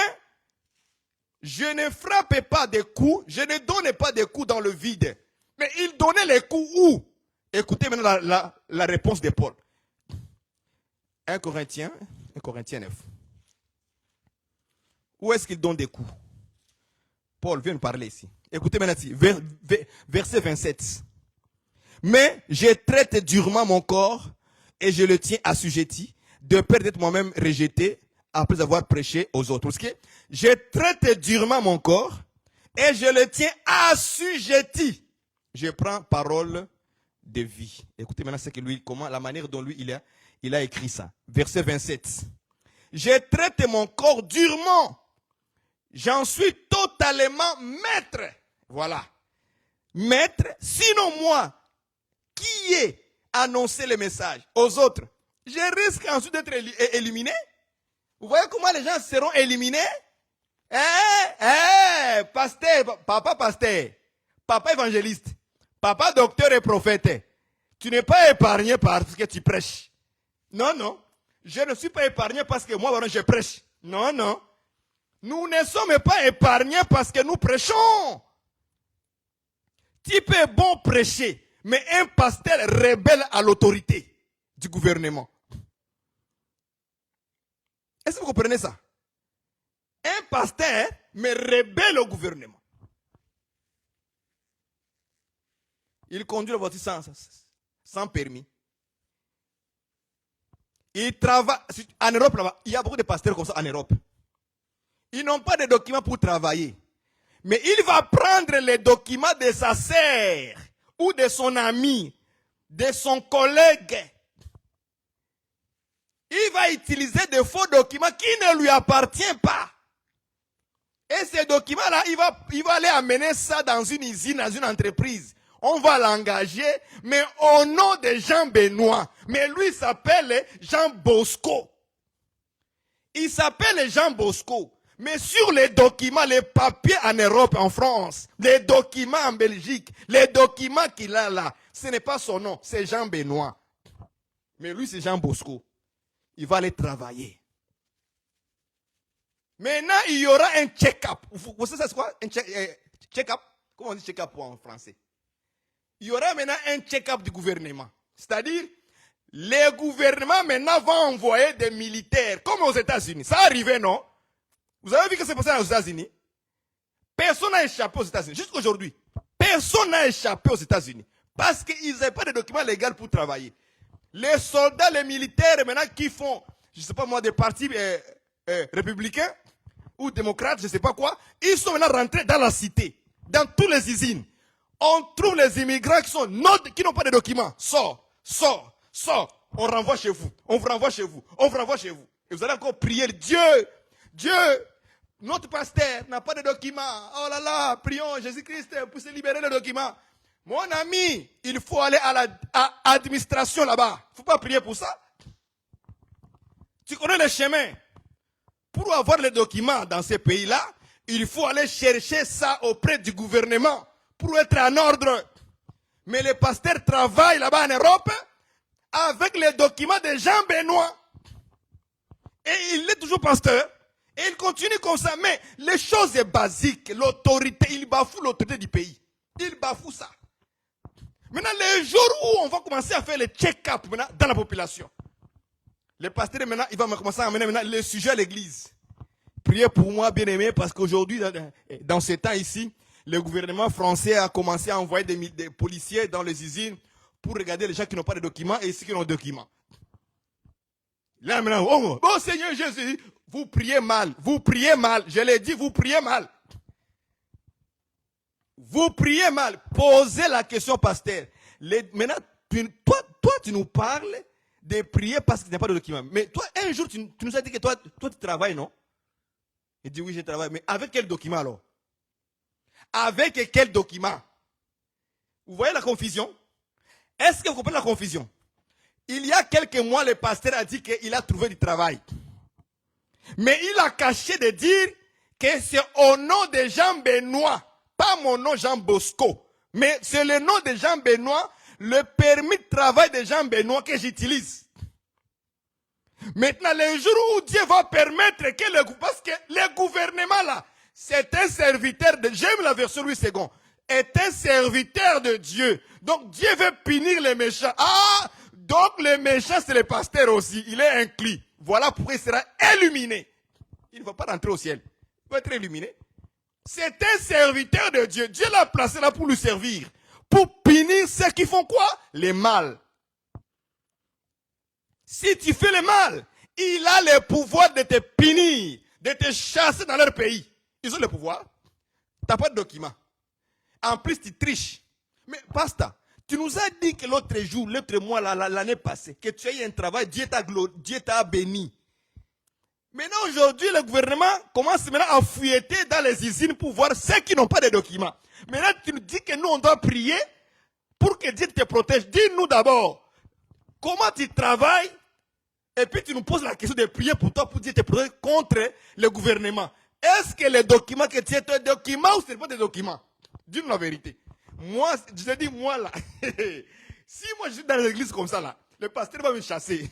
je ne frappe pas des coups, je ne donne pas des coups dans le vide. Mais il donnait les coups où? Écoutez maintenant la réponse de Paul. 1 Corinthiens 9. Où est-ce qu'il donne des coups? Paul vient nous parler ici. Écoutez maintenant ici, verset 27. Mais je traite durement mon corps et je le tiens assujetti, de peur d'être moi-même rejeté après avoir prêché aux autres. Parce que je traite durement mon corps et je le tiens assujetti. Je prends parole de vie. Écoutez maintenant ce que lui, comment, la manière dont lui il a écrit ça. Verset 27. Je traite mon corps durement. J'en suis totalement maître. Voilà. Maître, sinon moi, qui ai annoncé le message aux autres, je risque ensuite d'être éliminé. Vous voyez comment les gens seront éliminés? Pasteur, papa évangéliste, papa docteur et prophète. Tu n'es pas épargné parce que tu prêches. Non, non. Je ne suis pas épargné parce que moi, je prêche. Non, non. Nous ne sommes pas épargnés parce que nous prêchons. Tu peux bon prêcher, mais un pasteur rebelle à l'autorité du gouvernement. Est-ce que vous comprenez ça? Un pasteur, mais rebelle au gouvernement. Il conduit la voiture sans permis. Il travaille. En Europe, là-bas, il y a beaucoup de pasteurs comme ça en Europe. Ils n'ont pas de documents pour travailler. Mais il va prendre les documents de sa sœur ou de son ami, de son collègue. Il va utiliser de faux documents qui ne lui appartiennent pas. Et ces documents-là, il va aller amener ça dans une usine, dans une entreprise. On va l'engager, mais au nom de Jean Benoît. Mais lui s'appelle Jean Bosco. Il s'appelle Jean Bosco. Mais sur les documents, les papiers en Europe, en France, les documents en Belgique, les documents qu'il a là, ce n'est pas son nom, c'est Jean Benoît. Mais lui, c'est Jean Bosco. Il va aller travailler. Maintenant, il y aura un check-up. Vous savez c'est quoi? Un check-up? Comment on dit check-up en français? Il y aura maintenant un check-up du gouvernement. C'est-à-dire, les gouvernements maintenant vont envoyer des militaires, comme aux États-Unis. Ça arrivait, non? Vous avez vu que c'est passé aux États-Unis? Personne n'a échappé aux États-Unis. Jusqu'aujourd'hui, personne n'a échappé aux États-Unis. Parce qu'ils n'avaient pas de documents légaux pour travailler. Les soldats, les militaires, maintenant, qui font, je ne sais pas moi, des partis républicains ou démocrates, je ne sais pas quoi, ils sont maintenant rentrés dans la cité, dans toutes les usines. On trouve les immigrants qui n'ont pas de documents. Sors. On renvoie chez vous. On vous renvoie chez vous. On vous renvoie chez vous. Et vous allez encore prier Dieu. Dieu, notre pasteur n'a pas de documents. Oh là là, prions Jésus-Christ pour se libérer le document. Mon ami, il faut aller à l'administration là-bas. Il ne faut pas prier pour ça. Tu connais le chemin. Pour avoir les documents dans ces pays-là, il faut aller chercher ça auprès du gouvernement pour être en ordre. Mais les pasteurs travaillent là-bas en Europe avec les documents de Jean Benoît. Et il est toujours pasteur. Et il continue comme ça. Mais les choses basiques, l'autorité, il bafoue l'autorité du pays. Il bafoue ça. Maintenant, les jours où on va commencer à faire le check-up dans la population, les pasteurs, maintenant, il va commencer à amener les sujets à l'église. Priez pour moi, bien-aimé, parce qu'aujourd'hui, dans ces temps ici, le gouvernement français a commencé à envoyer des policiers dans les usines pour regarder les gens qui n'ont pas de documents et ceux qui ont des documents. Là maintenant, oh Seigneur Jésus, vous priez mal, je l'ai dit, vous priez mal. Vous priez mal. Posez la question, pasteur. Maintenant, toi, tu nous parles de prier parce qu'il n'y a pas de documents. Mais toi, un jour, tu nous as dit que toi, tu travailles, non? Il dit oui, je travaille. Mais avec quel document alors? Avec quel document? Vous voyez la confusion? Est-ce que vous comprenez la confusion? Il y a quelques mois, le pasteur a dit qu'il a trouvé du travail. Mais il a caché de dire que c'est au nom de Jean Benoît, pas mon nom Jean Bosco, mais c'est le nom de Jean Benoît, le permis de travail de Jean Benoît que j'utilise. Maintenant, le jour où Dieu va permettre que parce que le gouvernement là, c'est un serviteur de, j'aime la version Louis II, est un serviteur de Dieu. Donc Dieu veut punir les méchants. Ah, donc les méchants c'est le pasteur aussi, il est inclus. Voilà pourquoi il sera illuminé. Il ne va pas rentrer au ciel, il va être illuminé. C'est un serviteur de Dieu. Dieu l'a placé là pour lui servir. Pour punir ceux qui font quoi? Les mal. Si tu fais le mal, il a le pouvoir de te punir, de te chasser dans leur pays. Ils ont le pouvoir. Tu n'as pas de document. En plus, tu triches. Mais pasteur, tu nous as dit que l'autre jour, l'autre mois, l'année passée, que tu as eu un travail, Dieu t'a béni. Maintenant, aujourd'hui, le gouvernement commence maintenant à fouilleter dans les usines pour voir ceux qui n'ont pas de documents. Maintenant, tu nous dis que nous, on doit prier pour que Dieu te protège. Dis-nous d'abord, comment tu travailles, et puis tu nous poses la question de prier pour toi, pour Dieu te protège contre le gouvernement. Est-ce que les documents que tu as, des documents ou ce n'est pas des documents? Dis-nous la vérité. Moi, je te dis, moi là, si moi je suis dans l'église comme ça là, le pasteur va me chasser.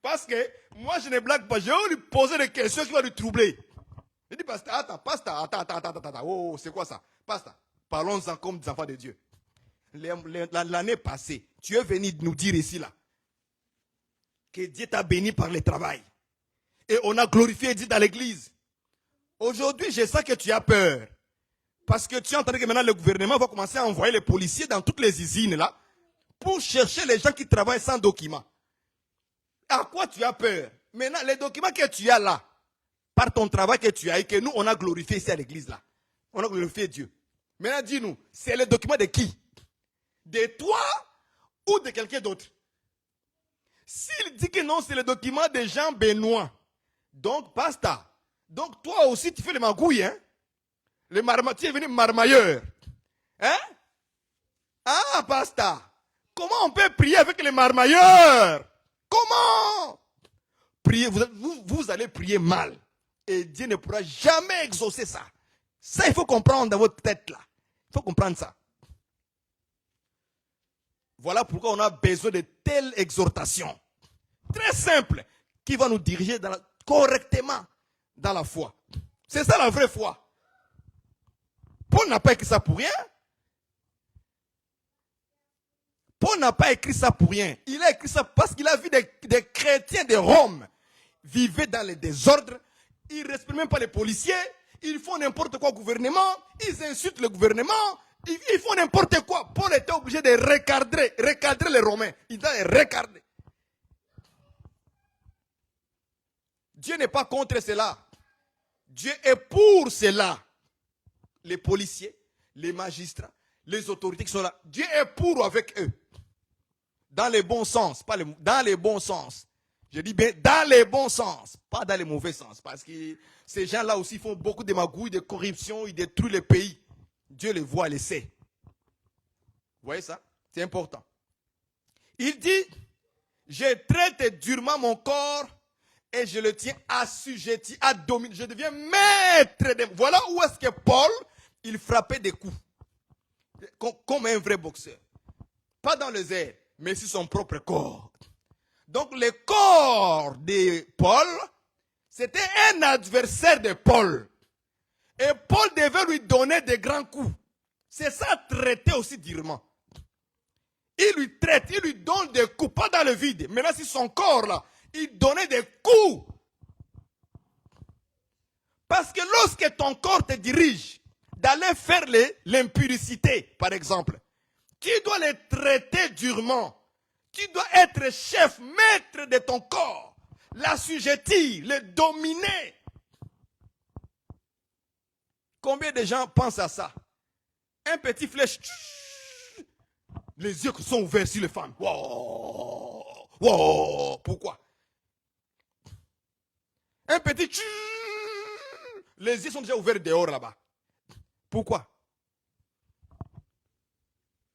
Parce que moi je ne blague pas, je vais lui poser des questions qui vont lui troubler. Je dis, pasteur, attends, oh, c'est quoi ça? Pasteur, parlons-en comme des enfants de Dieu. L'année passée, tu es venu nous dire ici là, que Dieu t'a béni par le travail. Et on a glorifié Dieu dans l'église. Aujourd'hui, je sens que tu as peur. Parce que tu as entendu que maintenant le gouvernement va commencer à envoyer les policiers dans toutes les usines là, pour chercher les gens qui travaillent sans documents. À quoi tu as peur? Maintenant, les documents que tu as là, par ton travail que tu as et que nous, on a glorifié ici à l'église là. On a glorifié Dieu. Maintenant, dis-nous, c'est le document de qui? De toi ou de quelqu'un d'autre? S'il dit que non, c'est le document de Jean Benoît, donc basta. Donc toi aussi, tu fais le magouille, hein? Tu es venu marmailleur. Hein? Ah, basta. Comment on peut prier avec les marmailleurs? Comment? Prier, vous allez prier mal. Et Dieu ne pourra jamais exaucer ça. Ça, il faut comprendre dans votre tête là. Il faut comprendre ça. Voilà pourquoi on a besoin de telles exhortations. Très simples. Qui va nous diriger correctement dans la foi. C'est ça la vraie foi. Paul n'a pas écrit ça pour rien. Paul n'a pas écrit ça pour rien. Il a écrit ça parce qu'il a vu des chrétiens de Rome vivaient dans le désordre. Ils ne respectent même pas les policiers. Ils font n'importe quoi au gouvernement. Ils insultent le gouvernement. Ils font n'importe quoi. Paul était obligé de recadrer les Romains. Il doit les recadrer. Dieu n'est pas contre cela. Dieu est pour cela. Les policiers, les magistrats, les autorités qui sont là. Dieu est pour avec eux. Dans les bons sens. Dans les bons sens. Je dis bien dans les bons sens. Pas dans les mauvais sens. Parce que ces gens-là aussi font beaucoup de magouilles, de corruption. Ils détruisent le pays. Dieu les voit, les sait. Vous voyez ça? C'est important. Il dit, je traite durement mon corps et je le tiens assujetti, à dominer. Je deviens maître de... Voilà où est-ce que Paul, il frappait des coups. Comme un vrai boxeur. Pas dans les airs, mais sur son propre corps. Donc le corps de Paul, c'était un adversaire de Paul. Et Paul devait lui donner des grands coups. C'est ça, traiter aussi durement. Il lui traite, il lui donne des coups, pas dans le vide. Mais là, c'est son corps là. Il donnait des coups. Parce que lorsque ton corps te dirige d'aller faire l'impudicité, par exemple, tu dois les traiter durement. Tu dois être chef, maître de ton corps. L'assujettir, le dominer. Combien de gens pensent à ça? Un petit flèche, les yeux sont ouverts sur les femmes. Wow, wow. Pourquoi? Un petit, les yeux sont déjà ouverts dehors là-bas. Pourquoi?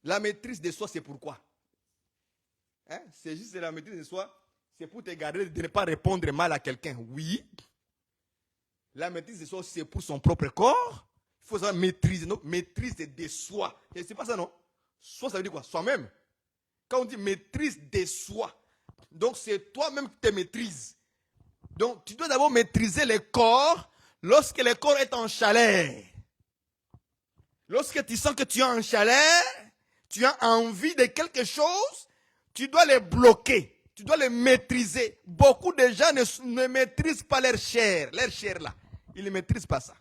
La maîtrise de soi, c'est pourquoi? Hein? C'est juste la maîtrise de soi, c'est pour te garder de ne pas répondre mal à quelqu'un. Oui. La maîtrise de soi, c'est pour son propre corps. Il faut savoir maîtriser, non? Maîtrise de soi. C'est pas ça, non? Soi, ça veut dire quoi? Soi-même. Quand on dit maîtrise de soi, donc c'est toi-même qui te maîtrises. Donc tu dois d'abord maîtriser le corps lorsque le corps est en chaleur. Lorsque tu sens que tu es en chaleur, tu as envie de quelque chose, tu dois les bloquer. Tu dois les maîtriser. Beaucoup de gens ne maîtrisent pas leur chair. Leur chair là. Ils ne maîtrisent pas ça.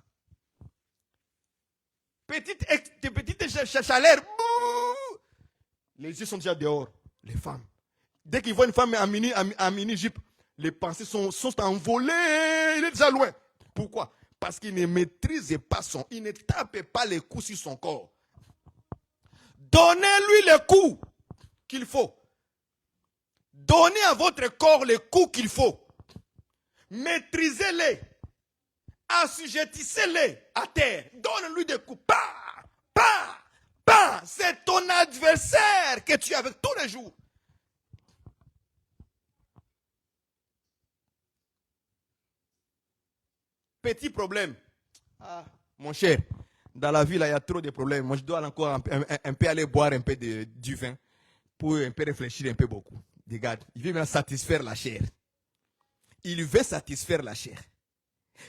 Petite chaleur. Les yeux sont déjà dehors. Les femmes. Dès qu'ils voient une femme en mini-jupe, les pensées sont envolées. Il est déjà loin. Pourquoi? Parce qu'il ne maîtrise pas il ne tape pas les coups sur son corps. Donnez-lui les coups qu'il faut. Donnez à votre corps les coups qu'il faut. Maîtrisez-les. Assujettissez-les à terre. Donne-lui des coups. Bah, bah, bah. C'est ton adversaire que tu es avec tous les jours. Petit problème. Ah, mon cher, dans la vie, là, il y a trop de problèmes. Moi, je dois encore un peu aller boire un peu du vin pour un peu réfléchir un peu beaucoup. Regarde, il veut maintenant satisfaire la chair. Il veut satisfaire la chair.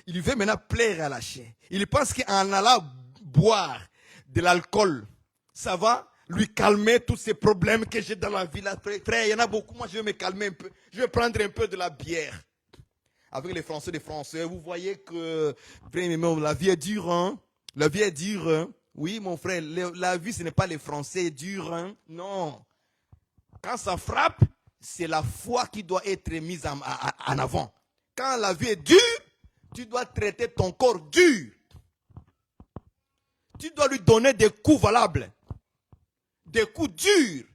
Il veut maintenant plaire à la chair. Il pense qu'en allant boire de l'alcool, ça va lui calmer tous ces problèmes que j'ai dans la vie. Là, frère, il y en a beaucoup. Moi, je vais me calmer un peu. Je vais prendre un peu de la bière. Avec les Français, vous voyez que vraiment, la vie est dure. Hein? La vie est dure. Hein? Oui, mon frère, la vie, ce n'est pas les Français durs. Hein? Non. Quand ça frappe, c'est la foi qui doit être mise en avant. Quand la vie est dure, tu dois traiter ton corps dur. Tu dois lui donner des coups valables. Des coups durs.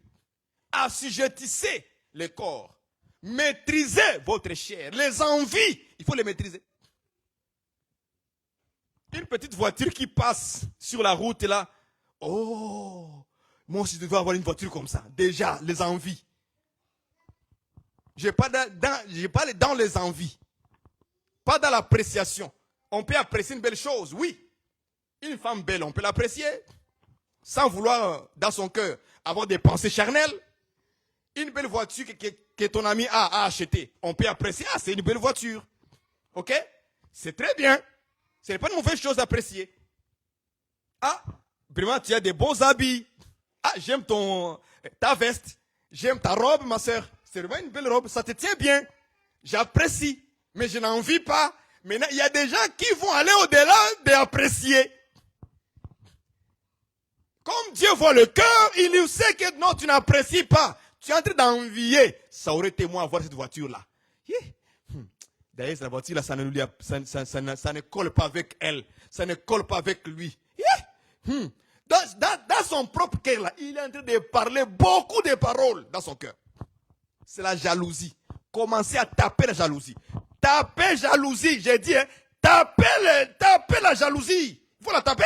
Assujettissez le corps. Maîtrisez votre chair. Les envies, il faut les maîtriser. Une petite voiture qui passe sur la route là. Oh, moi aussi je devais avoir une voiture comme ça. Déjà, les envies. Je parle dans les envies. Pas dans l'appréciation. On peut apprécier une belle chose, oui. Une femme belle, on peut l'apprécier. Sans vouloir, dans son cœur, avoir des pensées charnelles. Une belle voiture que ton ami a acheté. On peut apprécier, ah, c'est une belle voiture. Ok? C'est très bien. Ce n'est pas une mauvaise chose d'apprécier. Ah, vraiment, tu as des beaux habits. Ah, j'aime ta veste. J'aime ta robe, ma soeur. C'est vraiment une belle robe. Ça te tient bien. J'apprécie. Mais je n'en vis pas. Maintenant, il y a des gens qui vont aller au-delà d'apprécier. Comme Dieu voit le cœur, il sait que non, tu n'apprécies pas. Tu es en train d'envier. Ça aurait été moi avoir cette voiture-là. D'ailleurs, cette voiture-là, ça ne colle pas avec elle. Ça ne colle pas avec lui. Dans son propre cœur, là, il est en train de parler beaucoup de paroles dans son cœur. C'est la jalousie. Commencez à taper la jalousie. Tapez jalousie, j'ai dit. Hein, tapez la jalousie. Il faut la taper.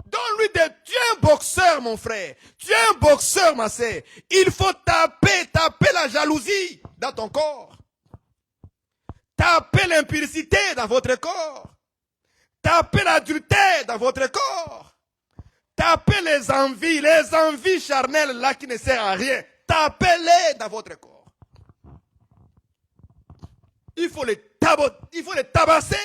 Donne-lui tu es un boxeur, mon frère. Tu es un boxeur, ma sœur. Il faut taper la jalousie dans ton corps. Tapez l'impudicité dans votre corps. Tapez l'adultère dans votre corps. Tapez les envies charnelles là qui ne servent à rien. Tapez-les dans votre corps. Il faut les tabasser.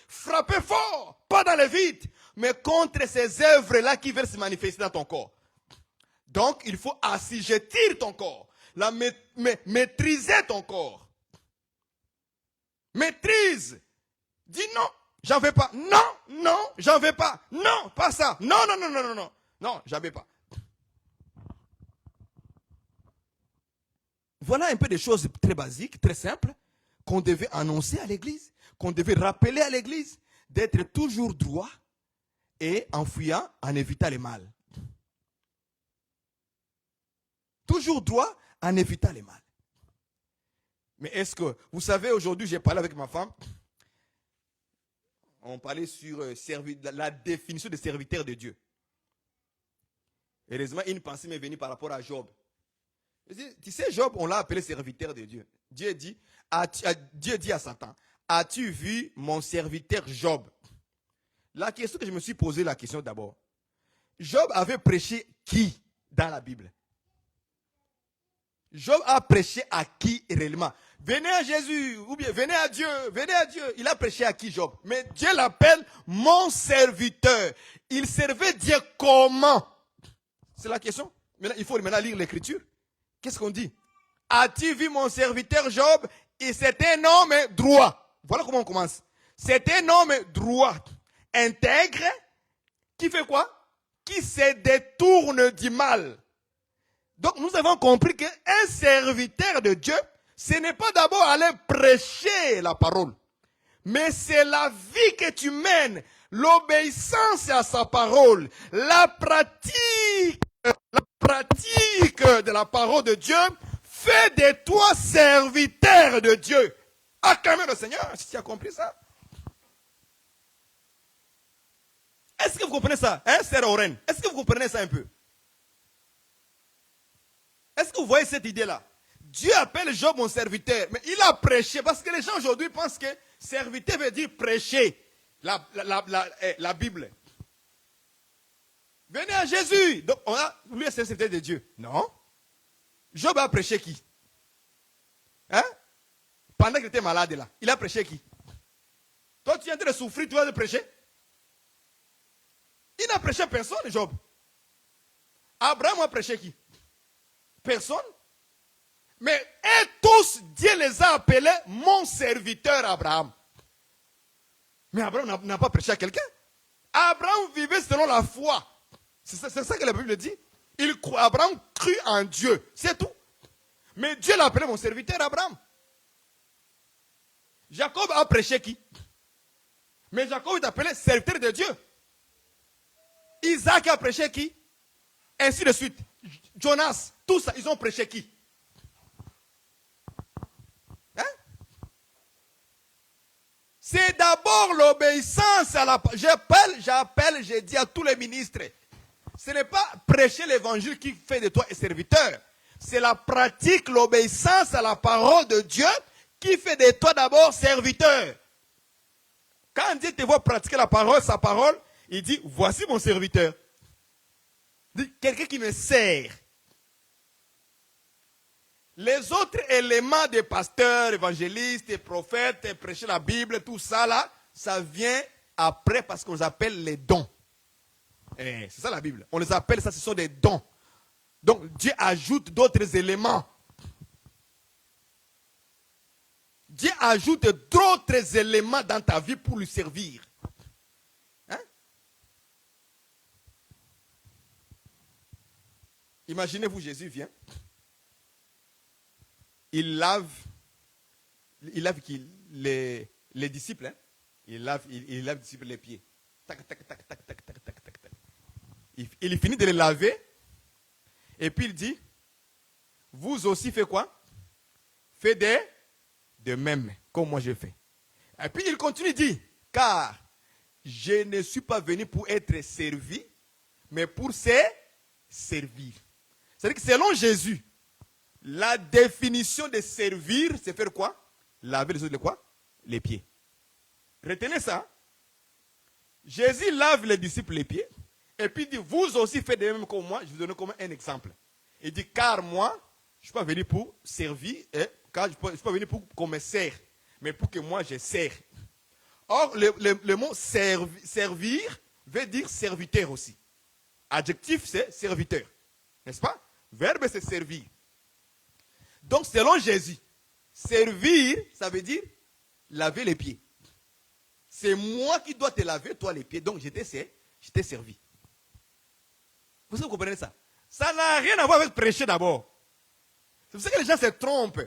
Frapper fort, pas dans le vide, mais contre ces œuvres-là qui veulent se manifester dans ton corps. Donc, il faut assujettir ton corps, maîtriser ton corps. Maîtrise. Dis non, j'en veux pas. Non, j'en veux pas. Non, pas ça. Non, j'en veux pas. Voilà un peu des choses très basiques, très simples, qu'on devait annoncer à l'église, qu'on devait rappeler à l'église, d'être toujours droit et en fuyant, en évitant le mal. Toujours droit en évitant le mal. Mais est-ce que, vous savez, aujourd'hui, j'ai parlé avec ma femme, on parlait sur la définition de serviteur de Dieu. Heureusement, une pensée m'est venue par rapport à Job. Tu sais, Job, on l'a appelé serviteur de Dieu. Dieu dit à Satan, as-tu vu mon serviteur Job? La question que je me suis posée, la question d'abord. Job avait prêché qui dans la Bible? Job a prêché à qui réellement? Venez à Jésus, ou bien venez à Dieu, venez à Dieu. Il a prêché à qui Job? Mais Dieu l'appelle mon serviteur. Il servait Dieu comment? C'est la question. Maintenant, il faut maintenant lire l'écriture. Qu'est-ce qu'on dit? As-tu vu mon serviteur Job? Et c'est un homme droit. Voilà comment on commence. C'est un homme droit, intègre, qui fait quoi? Qui se détourne du mal. Donc nous avons compris qu'un serviteur de Dieu, ce n'est pas d'abord aller prêcher la parole, mais c'est la vie que tu mènes, l'obéissance à sa parole, la pratique de la parole de Dieu fais de toi serviteur de Dieu. Acclamez le Seigneur, si tu as compris ça. Est-ce que vous comprenez ça, hein, Sœur Oren? Est-ce que vous comprenez ça un peu? Est-ce que vous voyez cette idée-là? Dieu appelle Job mon serviteur, mais il a prêché, parce que les gens aujourd'hui pensent que serviteur veut dire prêcher la Bible. Venez à Jésus. Donc, lui est serviteur de Dieu. Non. Job a prêché qui? Hein? Pendant qu'il était malade là, il a prêché qui? Toi, tu es en train de souffrir, tu vas le prêcher? Il n'a prêché personne, Job. Abraham a prêché qui? Personne. Mais et tous, Dieu les a appelés mon serviteur Abraham. Mais Abraham n'a pas prêché à quelqu'un. Abraham vivait selon la foi. C'est ça que la Bible dit. Abraham crut en Dieu. C'est tout. Mais Dieu l'a appelé mon serviteur Abraham. Jacob a prêché qui? Mais Jacob est appelé serviteur de Dieu. Isaac a prêché qui? Ainsi de suite. Jonas, tout ça, ils ont prêché qui? Hein? C'est d'abord l'obéissance à la parole. Je dis à tous les ministres, ce n'est pas prêcher l'évangile qui fait de toi un serviteur. C'est la pratique, l'obéissance à la parole de Dieu qui fait de toi d'abord serviteur. Quand Dieu te voit pratiquer la parole, sa parole, il dit, voici mon serviteur. Quelqu'un qui me sert. Les autres éléments des pasteurs, évangélistes, prophètes, prêcher la Bible, tout ça là, ça vient après parce qu'on les appelle les dons. C'est ça la Bible. On les appelle ça, ce sont des dons. Donc Dieu ajoute d'autres éléments. Dieu ajoute d'autres éléments dans ta vie pour lui servir. Hein? Imaginez-vous, Jésus vient. Il lave qui, les disciples. Hein? Il lave les disciples les pieds. Tac, tac, tac, tac, tac, tac, tac, tac, tac. Il finit de les laver. Et puis il dit, vous aussi faites quoi? Faites de même, comme moi je fais. Et puis il continue, il dit, car je ne suis pas venu pour être servi, mais pour se servir. C'est-à-dire que selon Jésus, la définition de servir, c'est faire quoi? Laver les autres quoi? Les pieds. Retenez ça. Jésus lave les disciples les pieds. Et puis il dit, vous aussi faites de même comme moi. Je vous donne comme un exemple. Il dit, car moi, je ne suis pas venu pour servir, car je ne suis pas venu pour qu'on me sert, mais pour que moi je sers. Or, le mot servir veut dire serviteur aussi. Adjectif, c'est serviteur. N'est-ce pas? Verbe, c'est servir. Donc, selon Jésus, servir, ça veut dire laver les pieds. C'est moi qui dois te laver, toi, les pieds. Donc, je t'ai servi. Vous comprenez ça? Ça n'a rien à voir avec prêcher d'abord. C'est pour ça que les gens se trompent.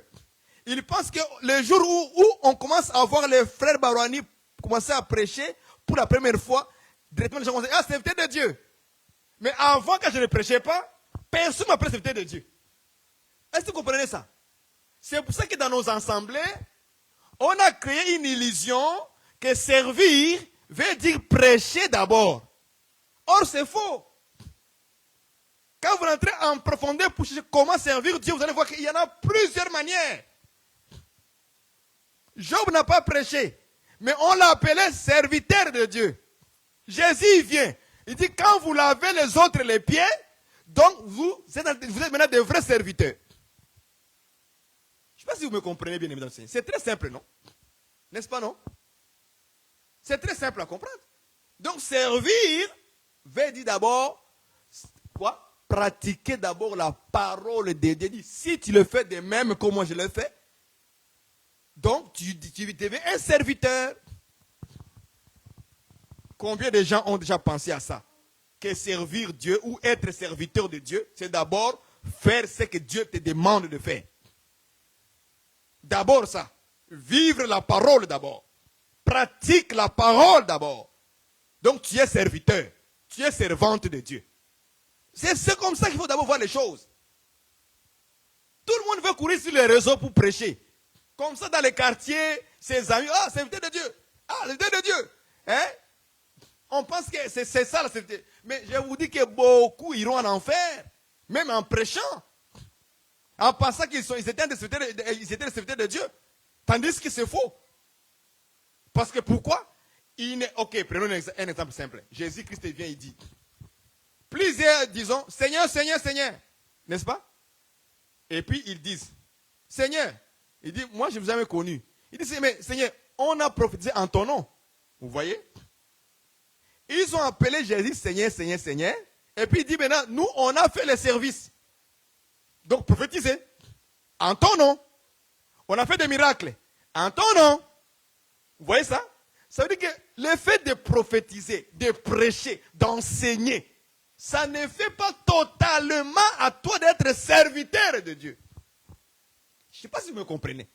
Ils pensent que le jour où on commence à voir les frères Barouani commencer à prêcher pour la première fois, directement les gens vont dire, ah, c'est serviteur de Dieu. Mais avant, quand je ne prêchais pas, personne ne m'appelait serviteur de Dieu. Est-ce que vous comprenez ça? C'est pour ça que dans nos assemblées, on a créé une illusion que servir veut dire prêcher d'abord. Or, c'est faux. Quand vous rentrez en profondeur pour chercher comment servir Dieu, vous allez voir qu'il y en a plusieurs manières. Job n'a pas prêché, mais on l'a appelé serviteur de Dieu. Jésus vient. Il dit, quand vous lavez les autres les pieds, donc vous êtes maintenant des vrais serviteurs. Je ne sais pas si vous me comprenez bien, mesdames et messieurs. C'est très simple, non? N'est-ce pas, non? C'est très simple à comprendre. Donc, servir veut dire d'abord, quoi? Pratiquer d'abord la parole de Dieu. Si tu le fais de même comme moi je le fais, donc tu deviens un serviteur. Combien de gens ont déjà pensé à ça? Que servir Dieu ou être serviteur de Dieu, c'est d'abord faire ce que Dieu te demande de faire. D'abord ça. Vivre la parole d'abord. Pratique la parole d'abord. Donc tu es serviteur. Tu es servante de Dieu. C'est comme ça qu'il faut d'abord voir les choses. tout le monde veut courir sur les réseaux pour prêcher. Comme ça, dans les quartiers, ses amis, ah, serviteur de Dieu. Ah, serviteur de Dieu. Hein? On pense que c'est ça la serviteur. Mais je vous dis que beaucoup iront en enfer, même en prêchant, en pensant qu'ils étaient des serviteurs de Dieu. Tandis que c'est faux. Parce que pourquoi? Ok, prenons un exemple simple. Jésus-Christ vient, il dit, plusieurs disons, Seigneur, Seigneur, Seigneur. N'est-ce pas? Et puis ils disent, Seigneur, il dit, moi je ne vous ai jamais connu. Il dit, mais Seigneur, on a prophétisé en ton nom. Vous voyez? Ils ont appelé Jésus Seigneur, Seigneur, Seigneur. Et puis il dit maintenant, nous on a fait le service. Donc prophétiser en ton nom. On a fait des miracles en ton nom. Vous voyez ça? Ça veut dire que le fait de prophétiser, de prêcher, d'enseigner, ça ne fait pas totalement à toi d'être serviteur de Dieu. Je ne sais pas si vous me comprenez.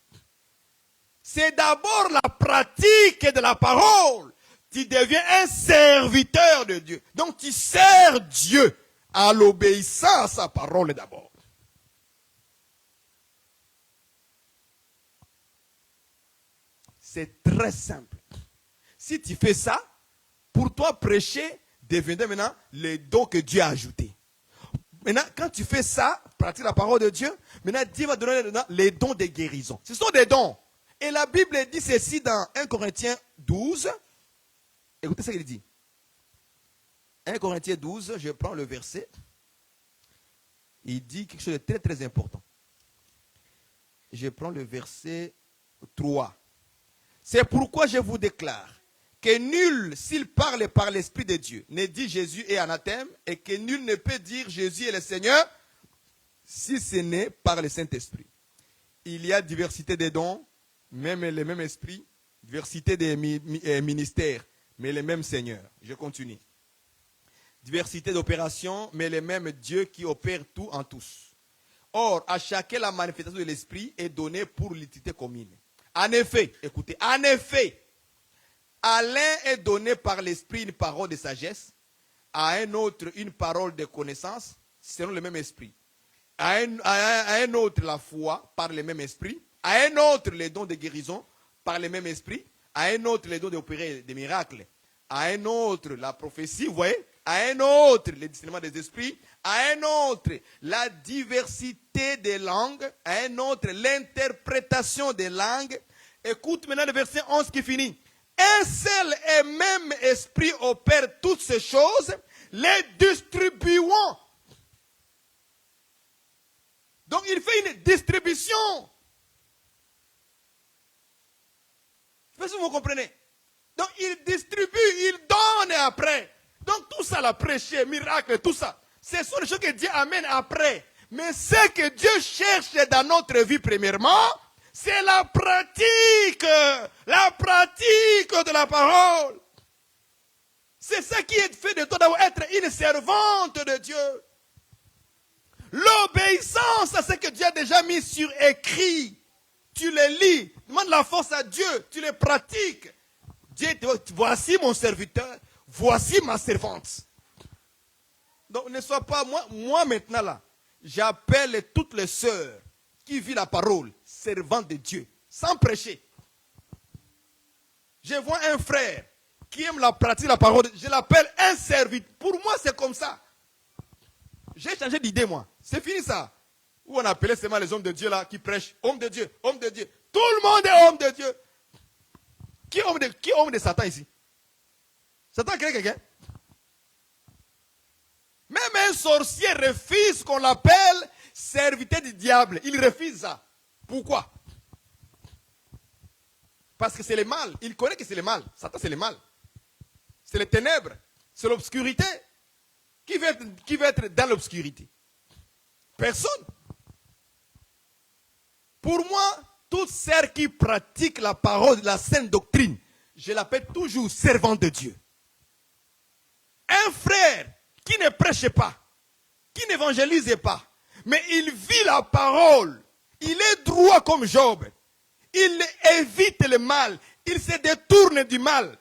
C'est d'abord la pratique de la parole. Tu deviens un serviteur de Dieu. Donc tu sers Dieu à l'obéissance à sa parole d'abord. C'est très simple. Si tu fais ça, pour toi prêcher deviendrait maintenant les dons que Dieu a ajoutés. Maintenant, quand tu fais ça, pratique la parole de Dieu, maintenant Dieu va donner les dons de guérison. Ce sont des dons. Et la Bible dit ceci dans 1 Corinthiens 12. Écoutez ce qu'il dit. 1 Corinthiens 12, je prends le verset. Il dit quelque chose de très très important. Je prends le verset 3. C'est pourquoi je vous déclare que nul, s'il parle par l'Esprit de Dieu, ne dit Jésus est anathème, et que nul ne peut dire Jésus est le Seigneur, si ce n'est par le Saint-Esprit. Il y a diversité des dons, même le même esprit, diversité des ministères, mais le même Seigneur. Je continue. Diversité d'opérations, mais le même Dieu qui opère tout en tous. Or, à chacun la manifestation de l'Esprit est donnée pour l'utilité commune. En effet, écoutez, en effet, à l'un est donné par l'Esprit une parole de sagesse, à un autre une parole de connaissance, selon le même esprit. À un autre la foi par le même esprit, à un autre les dons de guérison par le même esprit, à un autre les dons d'opérer des miracles, à un autre la prophétie, vous voyez, à un autre le discernement des esprits, à un autre la diversité des langues, à un autre l'interprétation des langues. Écoute maintenant le verset 11 qui finit. Un seul et même esprit opère toutes ces choses, les distribuant. Donc il fait une distribution. Je ne sais pas si vous comprenez. Donc il distribue, il donne après. Donc tout ça, la prêcher, miracle, tout ça, ce sont les choses que Dieu amène après. Mais ce que Dieu cherche dans notre vie premièrement, c'est la pratique de la parole. C'est ça qui est fait de toi d'avoir être une servante de Dieu. L'obéissance à ce que Dieu a déjà mis sur écrit. Tu le lis, demande la force à Dieu, tu le pratiques. Dieu te dit, voici mon serviteur, voici ma servante. Donc ne sois pas, moi maintenant là, j'appelle toutes les sœurs qui vivent la parole, servantes de Dieu, sans prêcher. Je vois un frère qui aime la pratique de la parole, je l'appelle un serviteur. Pour moi, c'est comme ça. J'ai changé d'idée, moi. C'est fini ça. Où on appelait seulement les hommes de Dieu là qui prêchent. Homme de Dieu, homme de Dieu. Tout le monde est homme de Dieu. Qui est homme de Satan ici? Satan crée quelqu'un? Même un sorcier refuse qu'on l'appelle serviteur du diable. Il refuse ça. Pourquoi? Parce que c'est le mal. Il connaît que c'est le mal. Satan, c'est le mal. C'est les ténèbres. C'est l'obscurité. Qui veut être dans l'obscurité? Personne. Pour moi, toute sœur qui pratique la parole de la sainte doctrine, je l'appelle toujours servant de Dieu. Un frère qui ne prêche pas, qui n'évangélise pas, mais il vit la parole, il est droit comme Job, il évite le mal, il se détourne du mal.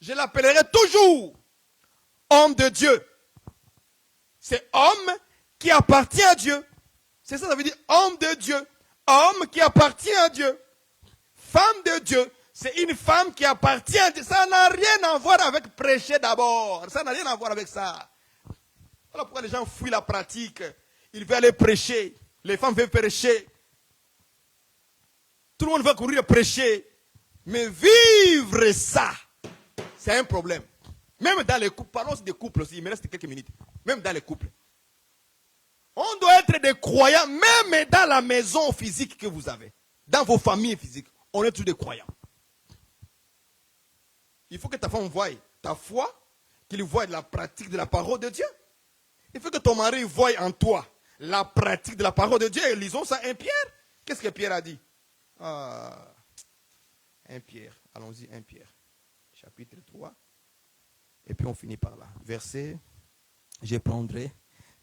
Je l'appellerai toujours homme de Dieu. C'est homme qui appartient à Dieu. C'est ça, ça veut dire homme de Dieu. Homme qui appartient à Dieu. Femme de Dieu. C'est une femme qui appartient à Dieu. Ça n'a rien à voir avec prêcher d'abord. Ça n'a rien à voir avec ça. Voilà pourquoi les gens fuient la pratique. Ils veulent aller prêcher. Les femmes veulent prêcher. Tout le monde veut courir prêcher. Mais vivre ça, c'est un problème. Même dans les couples, parlons des couples aussi, il me reste quelques minutes. Même dans les couples. On doit être des croyants, même dans la maison physique que vous avez. Dans vos familles physiques, on est tous des croyants. Il faut que ta femme voie ta foi, qu'il voie la pratique de la parole de Dieu. Il faut que ton mari voie en toi la pratique de la parole de Dieu. Et lisons ça, 1 Pierre. Qu'est-ce que Pierre a dit? 1 Pierre, allons-y, 1 Pierre, chapitre 3. Et puis on finit par là. Verset, je prendrai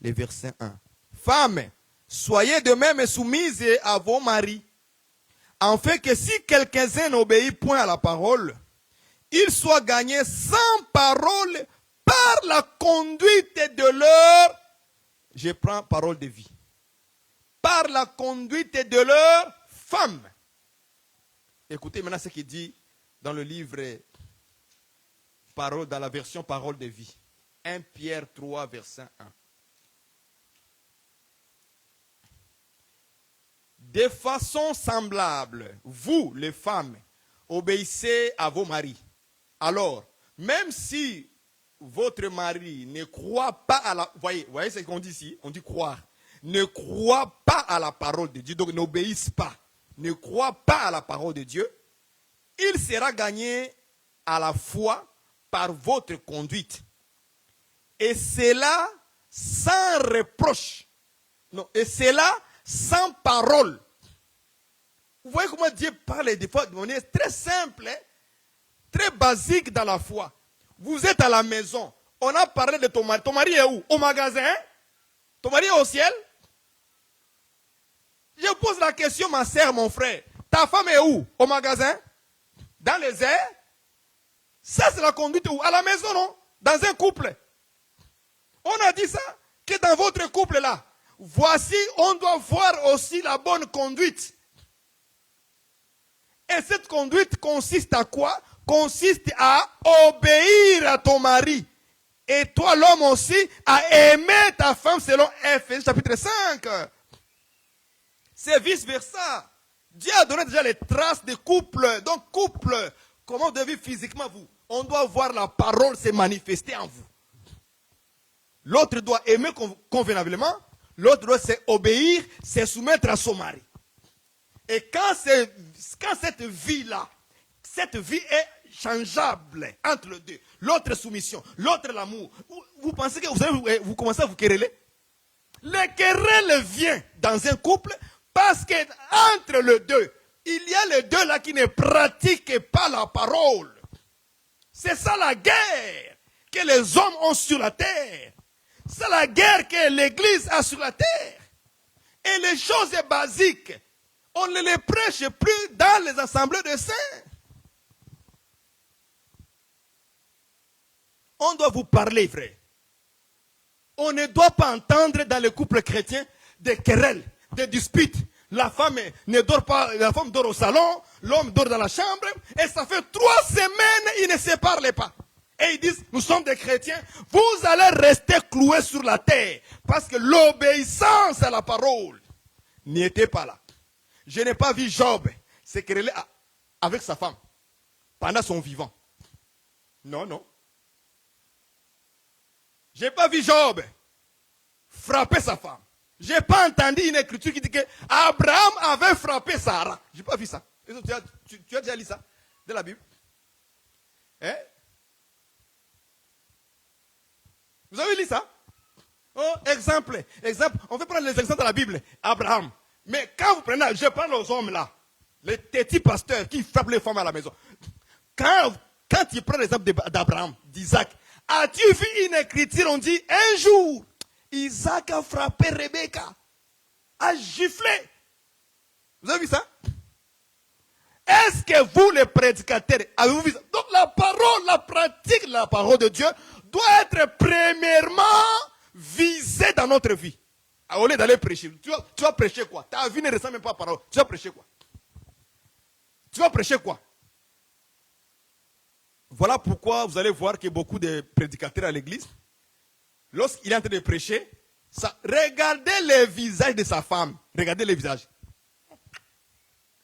les versets 1. Femmes, soyez de même soumises à vos maris, en fait que si quelqu'un n'obéit point à la parole, il soit gagné sans parole par la conduite de leur, je prends parole de vie, par la conduite de leur femme. Écoutez maintenant ce qu'il dit dans le livre Parole, dans la version Parole de vie. 1 Pierre 3, verset 1. De façon semblable, vous, les femmes, obéissez à vos maris. Alors, même si votre mari ne croit pas à la... Voyez ce qu'on dit ici? On dit croire. Ne croit pas à la parole de Dieu, donc n'obéissent pas. Ne croit pas à la parole de Dieu. Il sera gagné à la foi par votre conduite. Et c'est sans reproche. Non, et c'est sans parole. Vous voyez comment Dieu parle des fois de manière très simple, hein, très basique dans la foi. Vous êtes à la maison. On a parlé de ton mari. Ton mari est où? Au magasin? Ton mari est au ciel? Je pose la question, ma sœur, mon frère. Ta femme est où? Au magasin? Dans les airs? Ça, c'est la conduite où? À la maison, non? Dans un couple. On a dit ça, que dans votre couple-là, voici, on doit voir aussi la bonne conduite. Et cette conduite consiste à quoi? Consiste à obéir à ton mari. Et toi, l'homme aussi, à aimer ta femme selon Ephésiens chapitre 5. C'est vice-versa. Dieu a donné déjà les traces de couple. Donc, couple, comment vous devez vivre physiquement, vous? On doit voir la parole se manifester en vous. L'autre doit aimer convenablement. L'autre doit obéir, se soumettre à son mari. Et quand cette vie-là, cette vie est changeable entre les deux. L'autre soumission, l'autre l'amour. Vous pensez que vous commencez à vous quereller? Le querelle vient dans un couple parce qu'entre les deux, il y a les deux là qui ne pratiquent pas la parole. C'est ça la guerre que les hommes ont sur la terre. C'est la guerre que l'Église a sur la terre. Et les choses basiques, on ne les prêche plus dans les assemblées de saints. On doit vous parler, frère. On ne doit pas entendre dans les couples chrétiens des querelles, des disputes. La femme ne dort pas, la femme dort au salon, l'homme dort dans la chambre, et ça fait 3 semaines, ils ne se parlent pas. Et ils disent, nous sommes des chrétiens, vous allez rester cloués sur la terre, parce que l'obéissance à la parole n'y était pas là. Je n'ai pas vu Job se quereller avec sa femme pendant son vivant. Non, non. Je n'ai pas vu Job frapper sa femme. Je n'ai pas entendu une écriture qui dit que Abraham avait frappé Sarah. Je n'ai pas vu ça. Tu as déjà lu ça de la Bible? Hein? Vous avez lu ça? Oh, exemple. On va prendre les exemples de la Bible. Abraham. Mais quand vous prenez, je parle aux hommes là, les petits pasteurs qui frappent les femmes à la maison. Quand tu prends l'exemple d'Abraham, d'Isaac, as-tu vu une écriture, on dit, un jour, Isaac a frappé Rebecca, a giflé. Vous avez vu ça? Est-ce que vous, les prédicateurs, avez-vous vu ça? Donc la parole, la pratique de la parole de Dieu doit être premièrement visée dans notre vie. Au lieu d'aller prêcher, tu vas prêcher quoi? Ta vie ne ressemble même pas à parole. Tu vas prêcher quoi? Tu vas prêcher quoi? Voilà pourquoi vous allez voir que beaucoup de prédicateurs à l'église, lorsqu'il est en train de prêcher, regardez le visage de sa femme. Regardez le visage.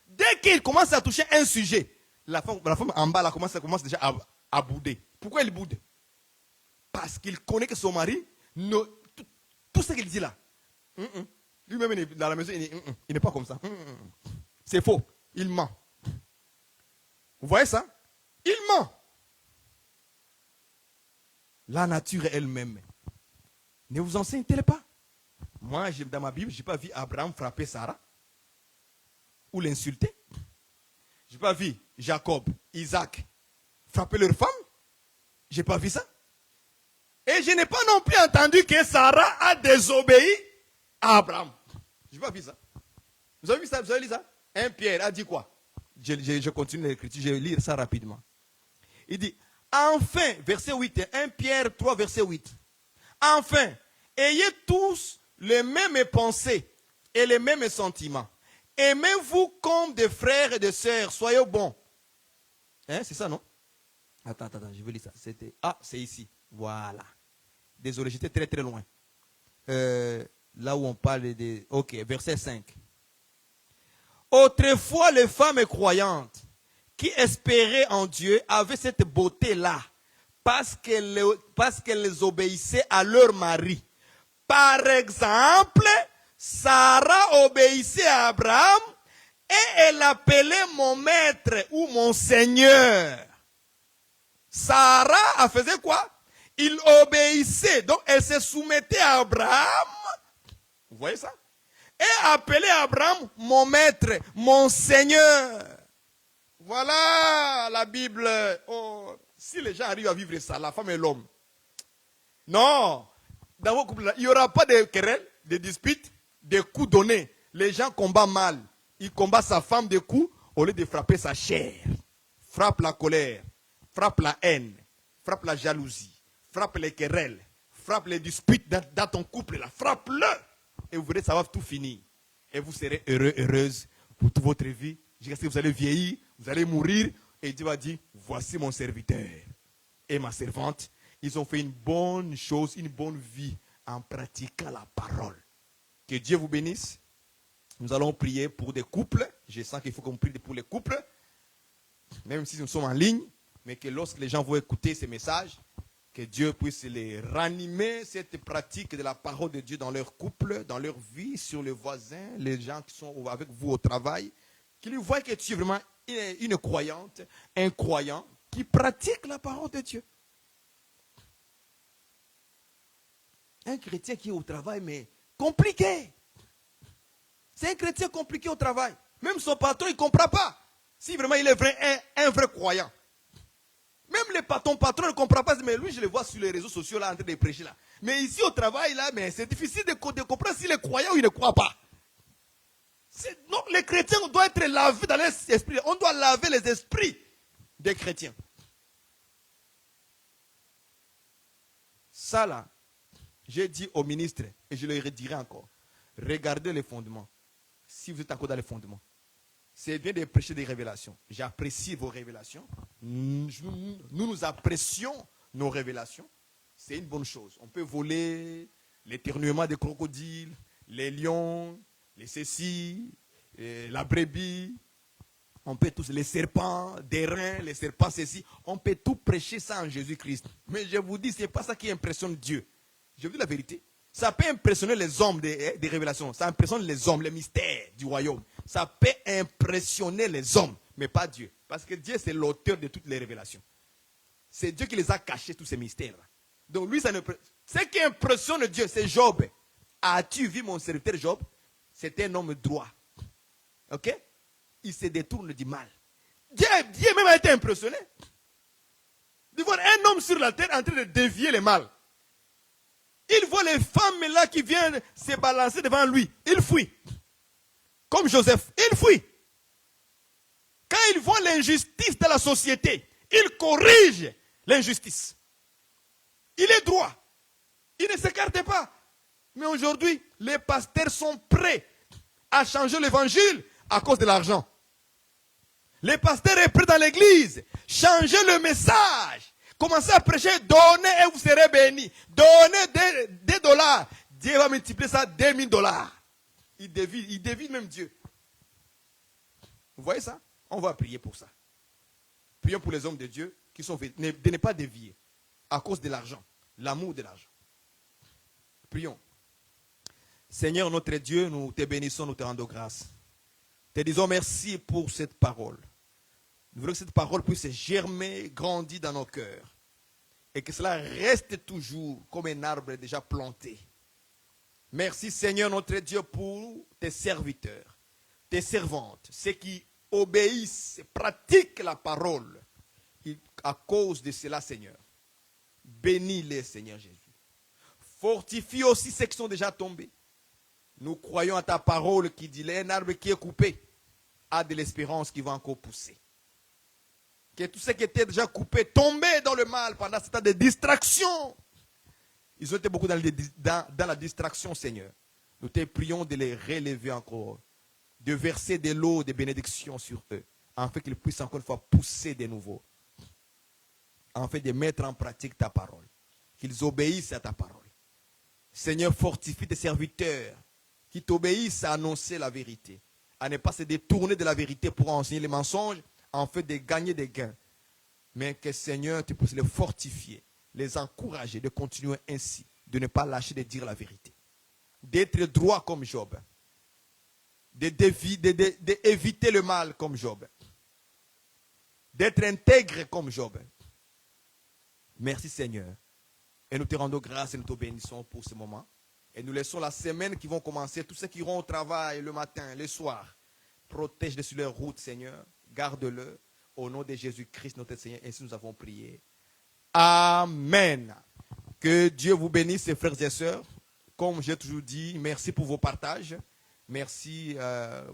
Dès qu'il commence à toucher un sujet, la femme en bas là, commence déjà à bouder. Pourquoi elle boude? Parce qu'il connaît que son mari, tout ce qu'il dit là, lui-même dans la maison, il n'est pas comme ça. C'est faux. Il ment. Vous voyez ça? Il ment. La nature elle-même ne vous enseigne-t-elle pas? Moi, dans ma Bible, je n'ai pas vu Abraham frapper Sarah ou l'insulter. Je n'ai pas vu Jacob, Isaac frapper leur femme. Je n'ai pas vu ça. Et je n'ai pas non plus entendu que Sarah a désobéi à Abraham. Je n'ai pas vu ça. Vous avez vu ça? Vous avez lu ça? 1 Pierre a dit quoi? Je continue l'écriture, je vais lire ça rapidement. Il dit, enfin, verset 8, 1 Pierre 3, verset 8. Enfin, ayez tous les mêmes pensées et les mêmes sentiments. Aimez-vous comme des frères et des sœurs. Soyez bons. Hein, c'est ça, non? Attends, je vais lire ça. C'est ici. Voilà. Désolé, j'étais très très loin. Là où on parle de... Ok, verset 5. Autrefois, les femmes croyantes qui espéraient en Dieu avaient cette beauté-là parce qu'elles obéissaient à leur mari. Par exemple, Sarah obéissait à Abraham et elle appelait mon maître ou mon seigneur. Sarah faisait quoi? Il obéissait, donc elle se soumettait à Abraham. Vous voyez ça? Et appelait Abraham mon maître, mon seigneur. Voilà la Bible. Oh, si les gens arrivent à vivre ça, la femme et l'homme. Non. Dans vos couples, il n'y aura pas de querelles, de disputes, de coups donnés. Les gens combattent mal. Il combat sa femme de coups au lieu de frapper sa chair. Frappe la colère, frappe la haine, frappe la jalousie, frappe les querelles, frappe les disputes dans ton couple. Là. Frappe-le. Et vous verrez, ça va tout finir. Et vous serez heureux, heureuse pour toute votre vie. Jusqu'à ce que vous allez vieillir, vous allez mourir. Et Dieu va dire, voici mon serviteur et ma servante. Ils ont fait une bonne chose, une bonne vie en pratiquant la parole. Que Dieu vous bénisse. Nous allons prier pour des couples. Je sens qu'il faut qu'on prie pour les couples. Même si nous sommes en ligne. Mais que lorsque les gens vont écouter ces messages, que Dieu puisse les ranimer, cette pratique de la parole de Dieu dans leur couple, dans leur vie, sur les voisins, les gens qui sont avec vous au travail. Qu'ils voient que tu es vraiment une croyante, un croyant qui pratique la parole de Dieu. Un chrétien qui est au travail, mais compliqué. C'est un chrétien compliqué au travail. Même son patron, il ne comprend pas. Si vraiment il est un vrai croyant. Même ton patron ne comprend pas. Mais lui, je le vois sur les réseaux sociaux là, en train de prêcher là. Mais ici au travail là, mais c'est difficile de comprendre s'il est croyant ou il ne croit pas. Non, les chrétiens doivent être lavés dans l'esprit. On doit laver les esprits des chrétiens. Ça là, j'ai dit au ministre, et je le redirai encore, regardez les fondements. Si vous êtes encore dans les fondements, c'est bien de prêcher des révélations. J'apprécie vos révélations. Nous apprécions nos révélations. C'est une bonne chose. On peut voler l'éternuement des crocodiles, les lions, les cécis, la brebis. On peut tous, les serpents, des reins, les serpents cécis. On peut tout prêcher ça en Jésus-Christ. Mais je vous dis, ce n'est pas ça qui impressionne Dieu. Je vous dis la vérité. Ça peut impressionner les hommes des révélations. Ça impressionne les hommes, les mystères du royaume. Ça peut impressionner les hommes, mais pas Dieu. Parce que Dieu, c'est l'auteur de toutes les révélations. C'est Dieu qui les a cachés, tous ces mystères. Donc lui, ce qui impressionne Dieu, c'est Job. As-tu vu mon serviteur Job? C'était un homme droit. Ok? Il se détourne du mal. Dieu même a été impressionné de voir un homme sur la terre en train de dévier le mal. Il voit les femmes là qui viennent se balancer devant lui. Il fuit. Comme Joseph, il fuit. Quand il voit l'injustice de la société, il corrige l'injustice. Il est droit. Il ne s'écarte pas. Mais aujourd'hui, les pasteurs sont prêts à changer l'évangile à cause de l'argent. Les pasteurs sont prêts dans l'église, changer le message. Commencez à prêcher, donnez et vous serez bénis. Donnez des dollars. Dieu va multiplier ça 2000 dollars. Il devine même Dieu. Vous voyez ça? On va prier pour ça. Prions pour les hommes de Dieu qui sont de ne pas dévier à cause de l'argent, l'amour de l'argent. Prions. Seigneur notre Dieu, nous te bénissons, nous te rendons grâce. Te disons merci pour cette parole. Nous voulons que cette parole puisse germer, grandir dans nos cœurs. Et que cela reste toujours comme un arbre déjà planté. Merci Seigneur notre Dieu pour tes serviteurs, tes servantes, ceux qui obéissent, pratiquent la parole. À cause de cela Seigneur, bénis-les Seigneur Jésus. Fortifie aussi ceux qui sont déjà tombés. Nous croyons à ta parole qui dit un arbre qui est coupé a de l'espérance qui va encore pousser. Que tous ceux qui étaient déjà coupés, tombés dans le mal pendant ce temps de distraction, ils ont été beaucoup dans la distraction, Seigneur. Nous te prions de les relever encore, de verser de l'eau, de bénédictions sur eux, afin qu'ils puissent encore une fois pousser de nouveau, afin de mettre en pratique ta parole, qu'ils obéissent à ta parole. Seigneur, fortifie tes serviteurs qui t'obéissent à annoncer la vérité, à ne pas se détourner de la vérité pour enseigner les mensonges, en fait de gagner des gains. Mais que Seigneur, tu puisses les fortifier, les encourager de continuer ainsi, de ne pas lâcher de dire la vérité, d'être droit comme Job, d'éviter le mal comme Job, d'être intègre comme Job. Merci Seigneur. Et nous te rendons grâce et nous te bénissons pour ce moment. Et nous laissons la semaine qui vont commencer. Tous ceux qui iront au travail le matin, le soir, protège-les sur leur route, Seigneur. Garde-le. Au nom de Jésus-Christ, notre Seigneur. Ainsi nous avons prié. Amen. Que Dieu vous bénisse, frères et sœurs. Comme j'ai toujours dit, merci pour vos partages. Merci,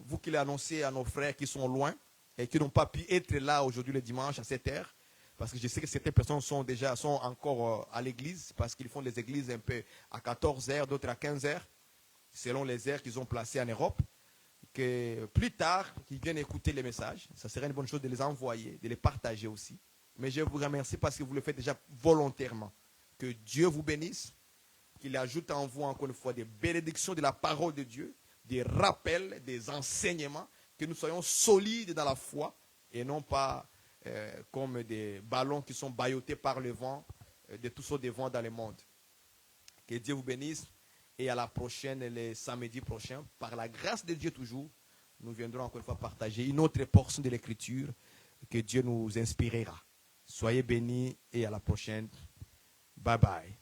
vous qui l'avez annoncé à nos frères qui sont loin et qui n'ont pas pu être là aujourd'hui le dimanche à 7 heures. Parce que je sais que certaines personnes sont encore à l'église, parce qu'ils font les églises un peu à 14 heures, d'autres à 15 heures, selon les heures qu'ils ont placées en Europe. Que plus tard, qu'ils viennent écouter les messages, ça serait une bonne chose de les envoyer, de les partager aussi. Mais je vous remercie parce que vous le faites déjà volontairement. Que Dieu vous bénisse, qu'il ajoute en vous encore une fois des bénédictions de la parole de Dieu, des rappels, des enseignements, que nous soyons solides dans la foi et non pas comme des ballons qui sont ballottés par le vent, de tous sortes de vents dans le monde. Que Dieu vous bénisse et à la prochaine, le samedi prochain, par la grâce de Dieu toujours, nous viendrons encore une fois partager une autre portion de l'Écriture que Dieu nous inspirera. Soyez bénis et à la prochaine. Bye bye.